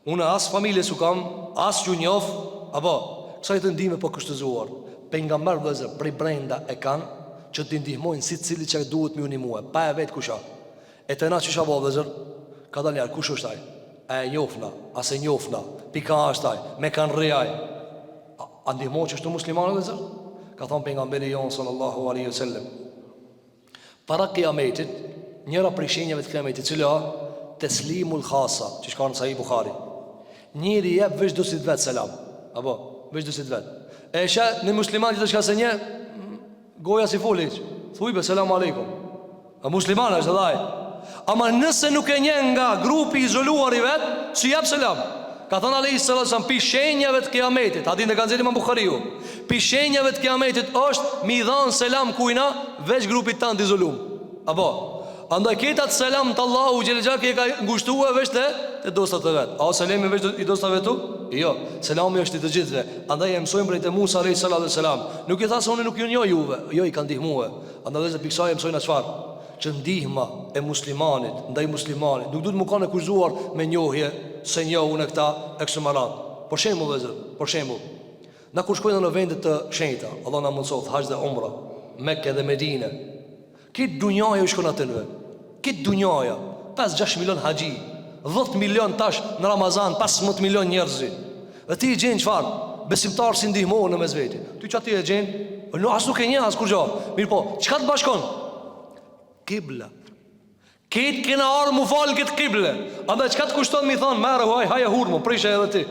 A: Unë as familjes u kam, as ju njoh, apo kësaj të ndihmë e pakushtëzuar. Pejgamber vëllezër prej brenda e kanë që të ndihmojnë si cili që duhet më unimue, pa e vet kusha. E të na që shabo vëllezër, ka dalë kush është ai? A e njofna, as e njofna, pika është ai, me kanë rriaj. A ndihmoj që është muslimanë vëllezër? Ka thonë pejgamberi jon sallallahu alaihi wasallam. Para kiametit, njëra prej shenjave të kiametit, cila teslimul khasa, që shka në Sahih Bukhari. Njëri jep veç dosit vet selam. Apo, veç dosit vet. E shë në musliman që të shka se një, goja si foli, thujbe selamu alaikum. A musliman është edhe ai. Ama nëse nuk e njen nga grupi izoluar I vet, si jep selam. Ka thënë alayhis salam pi shenjave të kiametit, hadith e kanë nxjerrë Imam Buhariu. Pi shenjave të kiametit është mi dhan selam kujna veç grupit tan të izolum. Apo, andaj ketat selam të Allahu xhelexhak e ka ngushtuar veç te dostat e vet. A selami veç I dostave tu? Jo, selami është I të gjithëve. Andaj e mësojmë prej te Musa alayhis salam. Nuk I tha se unë nuk ju njoh juve, jo I kanë ndihmuar. Andaj se pikësaj e mësojnë çfarë? Që ndihma e muslimanit ndaj muslimanit nuk duhet më kanë akuzuar me njohje se njohun e këta e kështu me radhë. Për shembull vëllezër, për shembull, na kur shkojnë në vende të shenjta, Allah na mëson Hax dhe Umra, Mekë dhe Medinë. Këtë dunjaja u shkon atë në. Këtë dunjaja, 5-6 milion haxhi, 10 milion tash në Ramazan, 15 milion njerëz. Dhe ti I gjen çfarë? Besimtar si ndihmon në mes veti. Ty çati e gjen? No, as nuk e njeh as kur gjao. Mirë po, çka të bashkon? Kibla. Këtë kena arë mu falë këtë kible. Andaj qëka të kushton mi thonë merë huaj, haje hurmo, prishe edhe ti,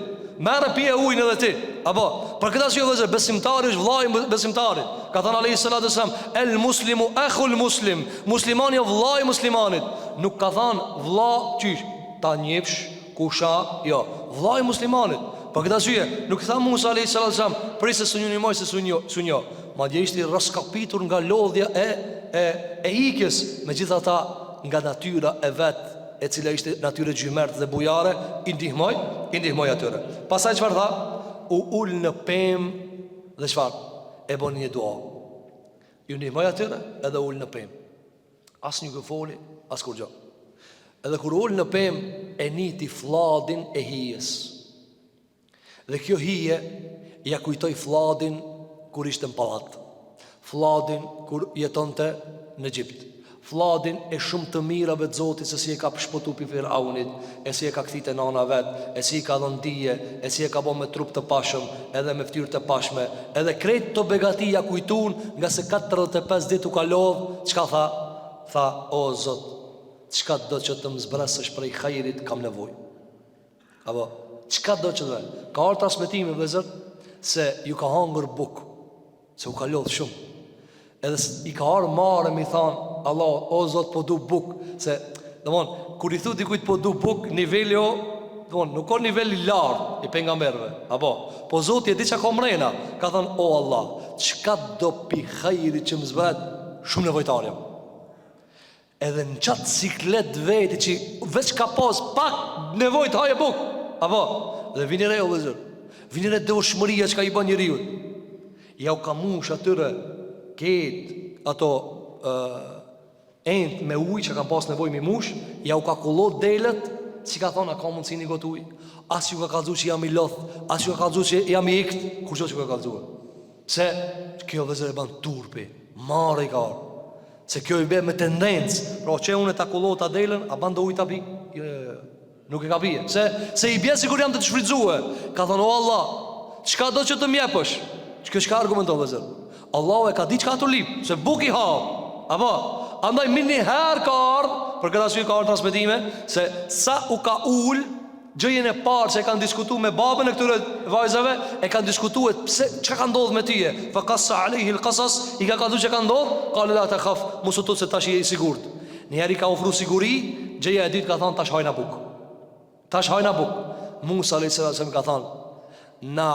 A: merë pije ujnë edhe ti. Apo, për këtë asjo vëzër, besimtari është vllai besimtarit. Ka thënë alayhis salam, el muslimu akhul muslim. Muslimani o vllai muslimanit. Nuk ka thënë vlla qysh, ta njefsh, kusha, jo, vllai muslimanit. Për këtë asjo, nuk tha Musa alayhis salam, prisë së një moj se së një. Madje ishte raskapitur nga lodhja e ikjes, megjithatë nga natyra e vet, e cila ishte natyrë gjymert dhe bujare, I ndihmoj atyre. Pastaj çfarë tha? U ul në pemë dhe çfarë? E bën një dua. Ju ndihmoj atyre edhe ul në pemë. As nuk e foli, as kur gjë. Edhe kur ul në pemë e niti fladin e hijes. Dhe kjo hije ja kujtoi fladin kur ishte në pallat. Fladin kur jetonte në Egjipt. Fladin e shumë të mirave të Zotit, se si e ka pëshpotu pi Firaunit, e si e ka kthite nana vet, e si e ka dhënë dije, e si e ka bën me trup të pashëm, edhe me fytyrë të pashme, edhe krejt të begatia kujtun, nga se 45 ditë u ka lodh, çka tha? Tha, o Zot, çka do që të më zbresësh prej hajrit kam nevojë. Apo, çka do që të vaj? Ka ardhur transmetimi vëllezër se ju ka hangër buk, se u ka lodh shumë. Edhe I ka arë marë mi thanë Allah, o Zot, po du buk. Se, domthon, kur I thu dikujt po du buk, niveli o, domthon, nuk ka niveli lartë I pejgamberëve. Apo, po Zoti e di çka ka mrena. Ka thënë, o Allah, çka do pi hajri që më zbret, shumë nevojtar jam. Edhe në qatë siklet veti që veç ka pas pak nevojë të haje buk. Apo, dhe vini re o vëzër, vini re dëshmëria që ka I bën njeriu. Ja u ka mush atyre ketë ato end me ujë që kanë pas nevojë mi mush, ja u ka kullot delet si ka thonë, a ka mundësi një gotuj? As ju ka kallëzu që jam i loth, as ju ka kallëzu që jam i ikt, kur që ka kallëzu? Se kjo vëzër e ban turpi, marë i ka arë. Se kjo i be me tendencë, pra që unë e takullohet ta delën, a ban do ujtë ta bi? Nuk e ka bije. Se i bje sigur jam të shfridzue. Ka thonë, o Allah, qka do që të mjepësh? Kjo qka argumenton vëzër? Allah e ka di qka të lip, se buk i hapë. Apo, andaj minni herë ka ardhë, për këtë asyri ka ardhë transmetime, se sa u ka ullë, gjëjen e parë që e kanë diskutu me babën e këtyre vajzave, e kanë diskutu e pse, që ka ndodhë me tyje? Fa kasa alejhi l'kasas, i ka du që ka ndodhë, ka le la të khaf, musutut se tash i sigurt. Njeri ka ofru siguri, gjëja e ditë ka thonë, tash hajna buk. Tash hajna buk. Musa a.s. ka thonë, na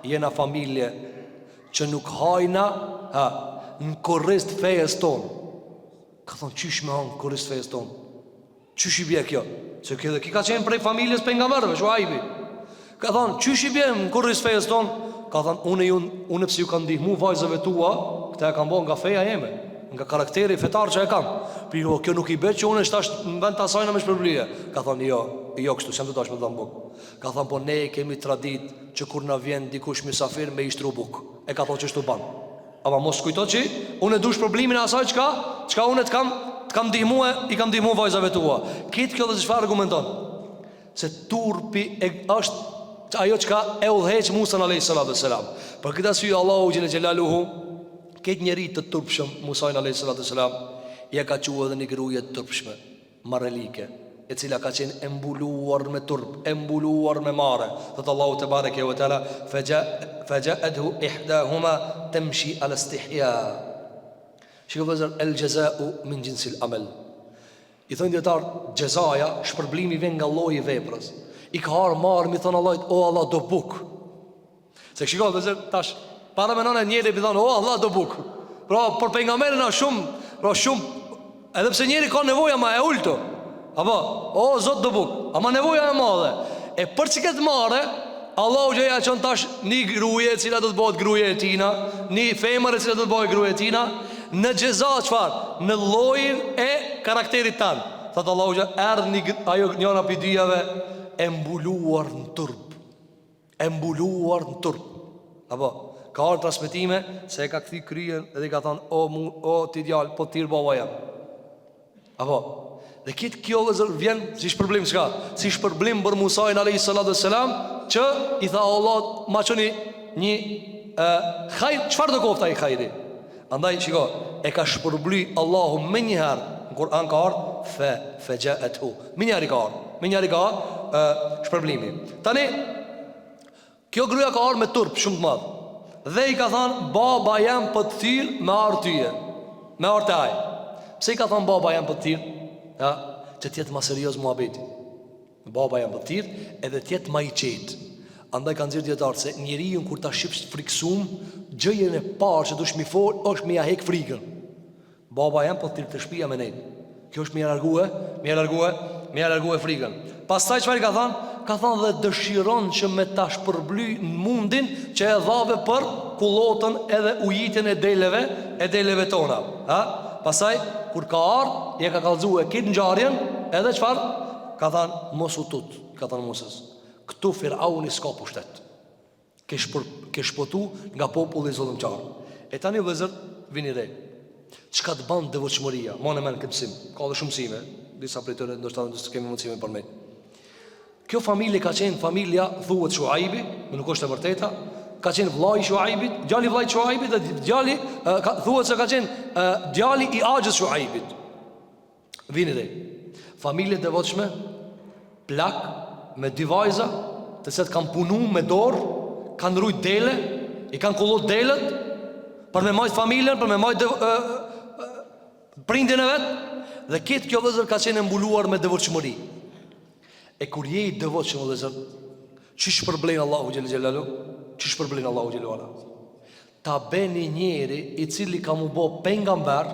A: jena familje që nuk hajna në korrist fejes tonë. Ka thonë, qysh me hanë korrist fejes tonë? Qysh i bje kjo? Se kjo dhe ki ka qenë prej familjes pejgamberëve, Shuaibi. Ka thonë, qysh i bje në korrist fejes tonë? Ka thonë, unë pse ju kanë ndihmu vajzave tua, këta e kanë bo nga feja jeme, nga karakteri fetar që e kam. Por kjo nuk i bet që unë shtash në vend të asajna me shpërblyje. Ka thonë, jo kështu, sem të tash me dhamë buk. Ka thonë, po ne kemi tradit që kur na vjen dikush misafir me ishtru buk. E ka thonë që shtu ban. Ama mos kujto që unë e dush problemin e asaj çka unë të kam ndihmue, i kam ndihmu vajzave tua. Kitë kjo dhe çfarë argumenton? Se turpi është ajo çka e udhëheq Musa a.s. Për këtë arsye Allahu xhelaluhu këtë njeri të turpshëm Musa a.s. ja ka quajtur edhe një gruaje të turpshme, marrelike, e cila ka qenë embuluar me turp, embuluar me mare. Thot Allahu te bareke ve teala, faja'athu ihdahuma tamshi ala istihya. Shikoj vëzër, el jaza'u min jinsil amal. I thonë dietar, xhezaja, shpërblimi vjen nga lloji i veprës. I ka harë marë, mi thonë Allahit, o Allah do buk. Se shikoj vëzër, tash para me nënë njëri i thonë, o Allah do buk. Pra për pejgamberin shumë, edhe pse njëri ka nevojë ma e ulto. Apo, o Zot do buk, ama nevoja e madhe. E për që këtë mare, Allahu që ja qënë tash një gruje cila do të bëhet gruje e tina, një femër e cila do të bëhet gruje e tina, në gjeza qëfar? Në lojin e karakterit tanë. Thotë Allahu që erdhë ajo njëna për dyjave embuluar në turp. Embuluar në turp. Apo, ka arë transmetime se e ka këthi kryen edhe ka thonë, o ti djallë, po tirë baba jam. Apo, dhe kitë kjo vëzër vjen si shpërblim qka? Si shpërblim për Musajn a.s. që i tha Allah ma qëni një khajr, qëfar do kofta i khajri? Andaj shiko, e ka shpërbly Allahu me njëherë, në Kur'an ka ardhë faja'athu. Me njëherë i ka ardhë shpërblimi. Tani, kjo gruja ka ardhë me turp shumë të madhë. Dhe i ka thanë, baba jam për të thirë me ardhë tyje, me ardhë të ajë. Pse i ka thanë baba jam për të thirë? Ja, që tjetë ma serios muhabeti. Baba jam për tirë, edhe tjetë ma i qetë. Andaj kanë zirë djetarë se njeriun kur ta shqipsh frikësum, gjëjen e parë që dush mi folë, është mi ja hek frikën. Baba jam për tirë të shpia me nejtë. Kjo është mi ja largue frikën. Pastaj çfarë ka thënë? Ka thënë dhe dëshiron që me ta shpërbly në mundin që e dhave për kullotën edhe ujitjen e deleve tona. Ha? Pastaj kur ka ardhë, je ka kallëzue kitë ngjarjen, edhe çfarë? Ka thënë, mos u tut, ka thënë Musës. Këtu Firauni s'ka pushtet. Ke shpotu nga populli zullumçar. E tani vëllezër, vini re. Çka të bën devotshmëria? Monë më këtë mësim. Ka dhe shumë mësime, disa prej tyre ndoshta do të kemi mësime për me. Kjo familje ka qenë familja thuhet Shuaibi, nuk është e vërteta. Ka qenë vllai i Shuaibit, djali vllai i Shuaibit dhe djali thuhet se ka qenë djali i Axhës Shuaibit. Vini dhe familje devotshme, plak me dy vajza, të cilat kanë punuar me dorë, kanë rujt dele, i kanë kullot delet për me majt familjen, për me majt prindin e vet, dhe këtë kjo vëllezër ka qenë mbuluar me devotshmëri. E kur je i devotshëm vëllezër, çish përblen Allahu xhelalu? Çish përblen Allahu xhelalu? Ta beni njeri i cili ka mu bo pejgamber,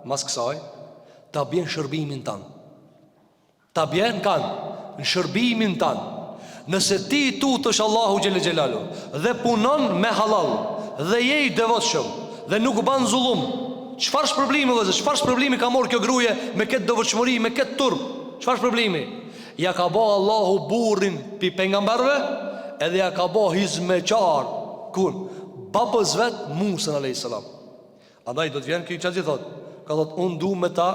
A: mas kësaj, ta bjen shërbimin tanë. Ta bjen kanë në shërbimin tanë. Nëse ti i tutësh Allahu xhelalu dhe punon me halal dhe je i devotshëm dhe nuk ban zullum, çfarë shpërblimi vëllezër? Çfarë shpërblimi ka marrë kjo gruaje me këtë devotshmëri, me këtë turp? Çfarë shpërblimi? Ja ka bo Allahu burrin pi pejgamberve, edhe ja ka bo hizmeqar kur babës vet Musa alayhis salam. Andaj do të vjen ky çazi thot, ka thot unë du me ta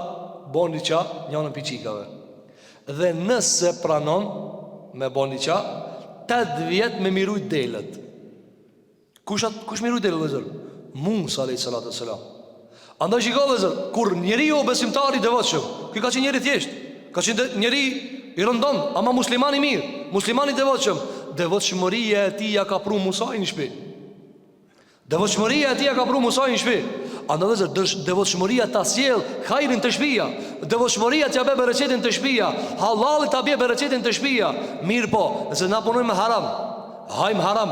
A: boni qa njënën piqikave. Dhe nëse pranon me boni qa 8 vjet me mirujt delet. Kush mirujt delet dhe zër? Musa alayhis salam. Andaj shiko dhe zër, kur njeri o besimtari devotshëm, ky ka qenë njeri thjesht, ka qenë njeri i rëndon, ama muslimani mirë, muslimani devotshëm. Devotshmëria e tij ja ka pru Musa në shtëpi. Devotshmëria e tij ja ka pru Musa në shtëpi. Andaj devotshmëria ta sjell hajrin të shtëpia. Devotshmëria t'ja bë bereqetin të shtëpia. Halali ta bë bereqetin të shtëpia. Mirë po, nëse na punojmë me haram, hajm haram,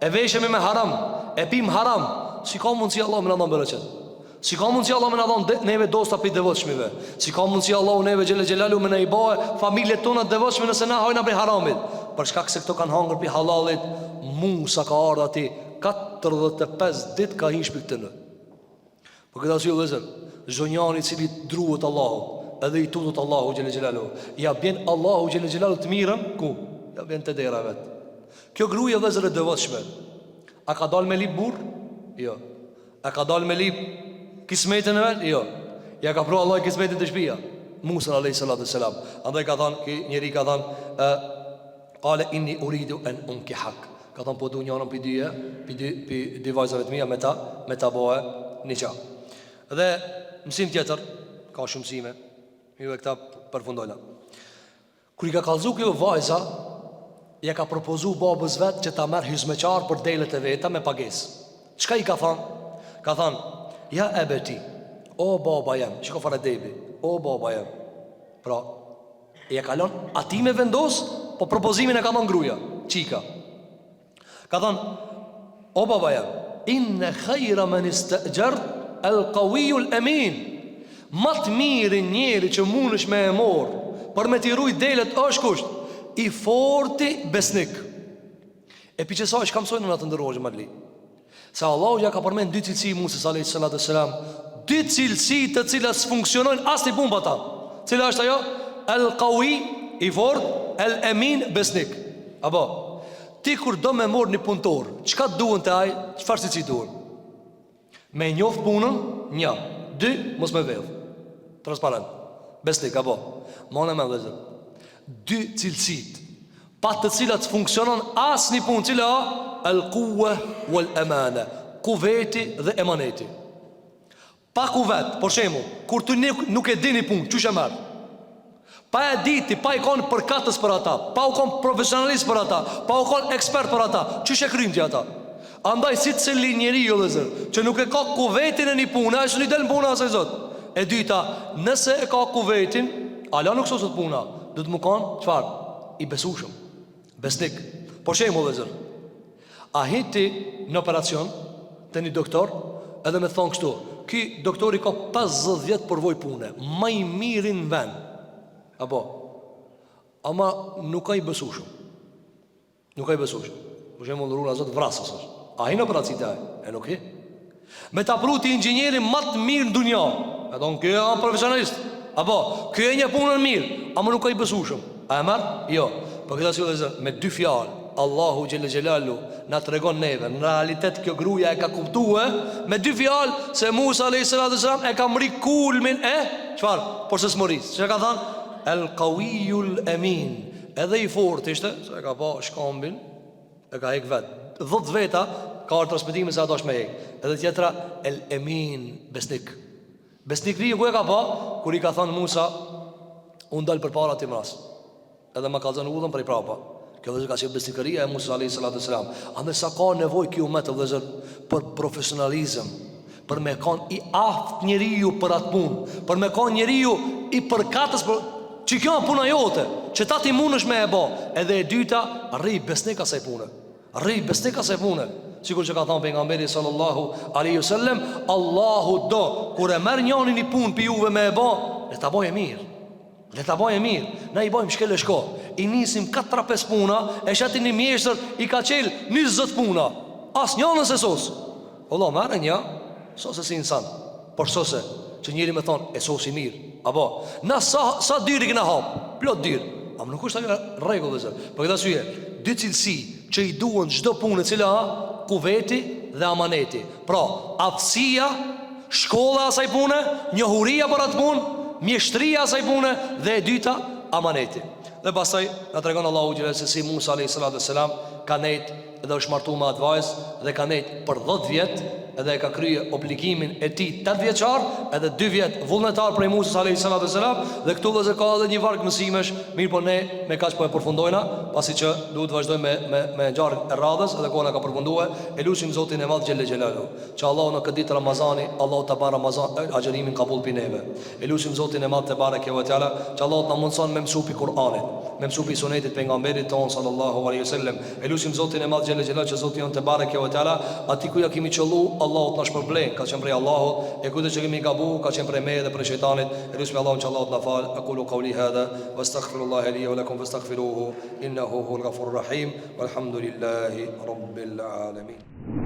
A: e veshemi me haram, e pim haram, si ka mundsi Allah më na dhon bereqet? Si ka mundsi Allah më na dhon neve dosta për devotshmive? Si ka mundsi Allah neve xhelalu më na i bëj familjet tona devotshme nëse na hajna për haramit? Për shkak se këto kanë hangër për halalit. Musa ka ardhur aty 45 ditë ka hinë shpiktë në. Po këtë arsye vëllezër, zonjani i cili druhet Allahut, edhe i tutut Allahu xhelalu, ja bën Allahu xhelalu të mirën ku? Ja bën te dera vet. Kjo gruaja vëllezër e devotshme, a ka dalë me lip burr? Jo. A ka dalë me lip kismetën e vet? Jo. Ja ka pru Allah kismetin të shtëpia. Musa alayhis salam. Andaj ka thënë, ky njeri ka thënë, qale inni uridu an unkihak. Ka thënë po du njënën për dy vajzave të mia me ta bëhe niqa. Dhe mësim tjetër, ka shumë mësime, juve këta përfundojna. Kër i ka kallëzu kjo vajza, ja ka propozu babës vetë që ta merë hizmeqar për delet e veta me pagesë. Çka i ka thënë? Ka thënë, ja ebeti, o baba jem, shiko fare debi, o baba jem. Pra, ja kalon ati me vendos, po propozimin e ka thënë gruaja, qika. Ka thënë, o baba jem, inne khajra men istëgjert el qawiyul amin. Mat mirë njeri që mundesh me e morë për me t'i rujt delet është kusht? I forti besnik. E pi që sa është ka mësojnë në të ndërrojë madli. Se Allahu ja ka përmen 2 cilësi Musa alayhis salam, 2 cilësi të cilat funksionojnë as një punë pa ta. Cila është ajo? El qawi, i fort, el amin, besnik. Apo ti kur do me morë një punëtor, çka duhen të aj? Çfarë si duhen? Me njoft punën, 1, 2, mos me vedh. Transparent. Besnik, apo mone me vëzër 2 cilësit pa të cilat funksionon as një punë. Cila el quwa wal amana, kuveti dhe emaneti. Pa kuvet, por shembull, kur ti nuk e dini punë, çush e merr? Pa e diti, pa i konë përkatës për ata, pa u konë profesionalist për ata, pa u konë ekspert për ata, çush e kryjnë ti ata? Andaj si cili njeri jo dhe zër që nuk e ka kuvetin e një puna, e së një del në puna asaj zot. E dyta, nëse e ka kuvetin, ala nuk sosët puna, dhe të më kanë, qëfar? I besushëm, besnik. Por shemë dhe zër, a hiti në operacion të një doktor, edhe me thonë kështu, ky doktori ka 50 vjetë përvoj pune, ma i mirin ven. Apo, ama nuk ka i besushëm. Nuk ka i besushëm. Por shemë dhe runa zotë vrasës është. A hi në operacion të e nuk hi. Me ta pruti inxinjerin matë mirë në dunja. E tonë, kjo e profesionalist. Apo, kjo e një punën mirë, ama nuk ka i besushëm. A e marë? Jo. Për këta si dhe zë, me 2 fjalë, Allahu xhelalu na tregon neve, në realitet kjo gruaja e ka kuptue, me 2 fjalë, se Musa alayhis salam e ka mri kulmin e, çfarë? Por se s'moris. Që ka thënë? El qawiyul amin. Edhe i fort ishte, se e ka pa shkambin, e ka hek vet. 10 veta ka arë transmitime se ato është me hek. Edhe tjetra, el amin, besnik. Besnik vijë ku e ka pa? Kur i ka thënë Musa, unë dalë për para ti mras, edhe ma kalzën udhën për i prapa. Kjo vëzër ka që besnikëria e Musa alayhis salam. Andë sa ka nevoj kjo me të vëzër për profesionalizm, për me kanë i aft njeriu për atë punë, për me kanë njeriu i përkatës për... që kjo në puna jote, që ta ti mund është me e bo. Edhe e dyta, rri besnik asaj pune. Rri besnik asaj pune. Sikur që ka thënë pejgamberi sallallahu alaihi wasallam, Allahu do kur e merr njërin një punë për juve me e bo, le ta bëjë mirë. Le ta bëjë mirë. Na i bëjmë shkelë shko. I nisim 4-5 puna, e shati një mjeshtër i ka qel 20 puna. As një nëse sos. Allah merë një, sose si insan. Por sose, që njëri me thonë, e sos i mirë. Apo, na sa dyri këna hapë, plot dyrë. Am nuk është ajo rregull zot. Për këtë arsye, dy cilësi që i duan çdo punë e cila kuveti dhe amaneti. Pra, aftësia, shkolla asaj pune, njohuria për atë punë, mjeshtria asaj pune, dhe e dyta amaneti. Dhe pastaj na tregon Allahu xhelal se si Musa alayhis salam ka nejt dhe është martu me atë vajzë dhe ka nejt për 10 vjet edhe e ka krye obligimin e tij 8 vjeçar edhe 2 vjet vullnetar prej Musës alayhis salam. Dhe këtu vëzë ka edhe një varg mësimesh. Mirë, po ne me kaq po e përfundojna, pasi që duhet vazhdojmë me ngjarjen e radhës edhe kona ka përfunduar. E lutim Zotin e Madh xhelle xhelalu që Allahu në këtë ditë Ramazani, Allahu ta bën Ramazan agjërimin kabul pi neve. E lutim Zotin e Madh te bareke ve teala që Allahu na mundson me mësupi Kur'anit, me mësupi sunetit pejgamberit ton sallallahu alaihi wasallam. E lutim Zotin e Madh xhelle xhelalu që Zoti jon te bareke ve teala aty ku ja kemi qellu Allahu të na shpërblen, ka qenë prej Allahut, e kujtë që kemi gabu, ka qenë prej meje dhe prej shejtanit. Elusim Allahun që Allahu të na fal. Aqulu qawli hadha wastaghfirullaha li wa lakum fastaghfiruhu innahu huwal ghafurur rahim. Walhamdulillahi rabbil alamin.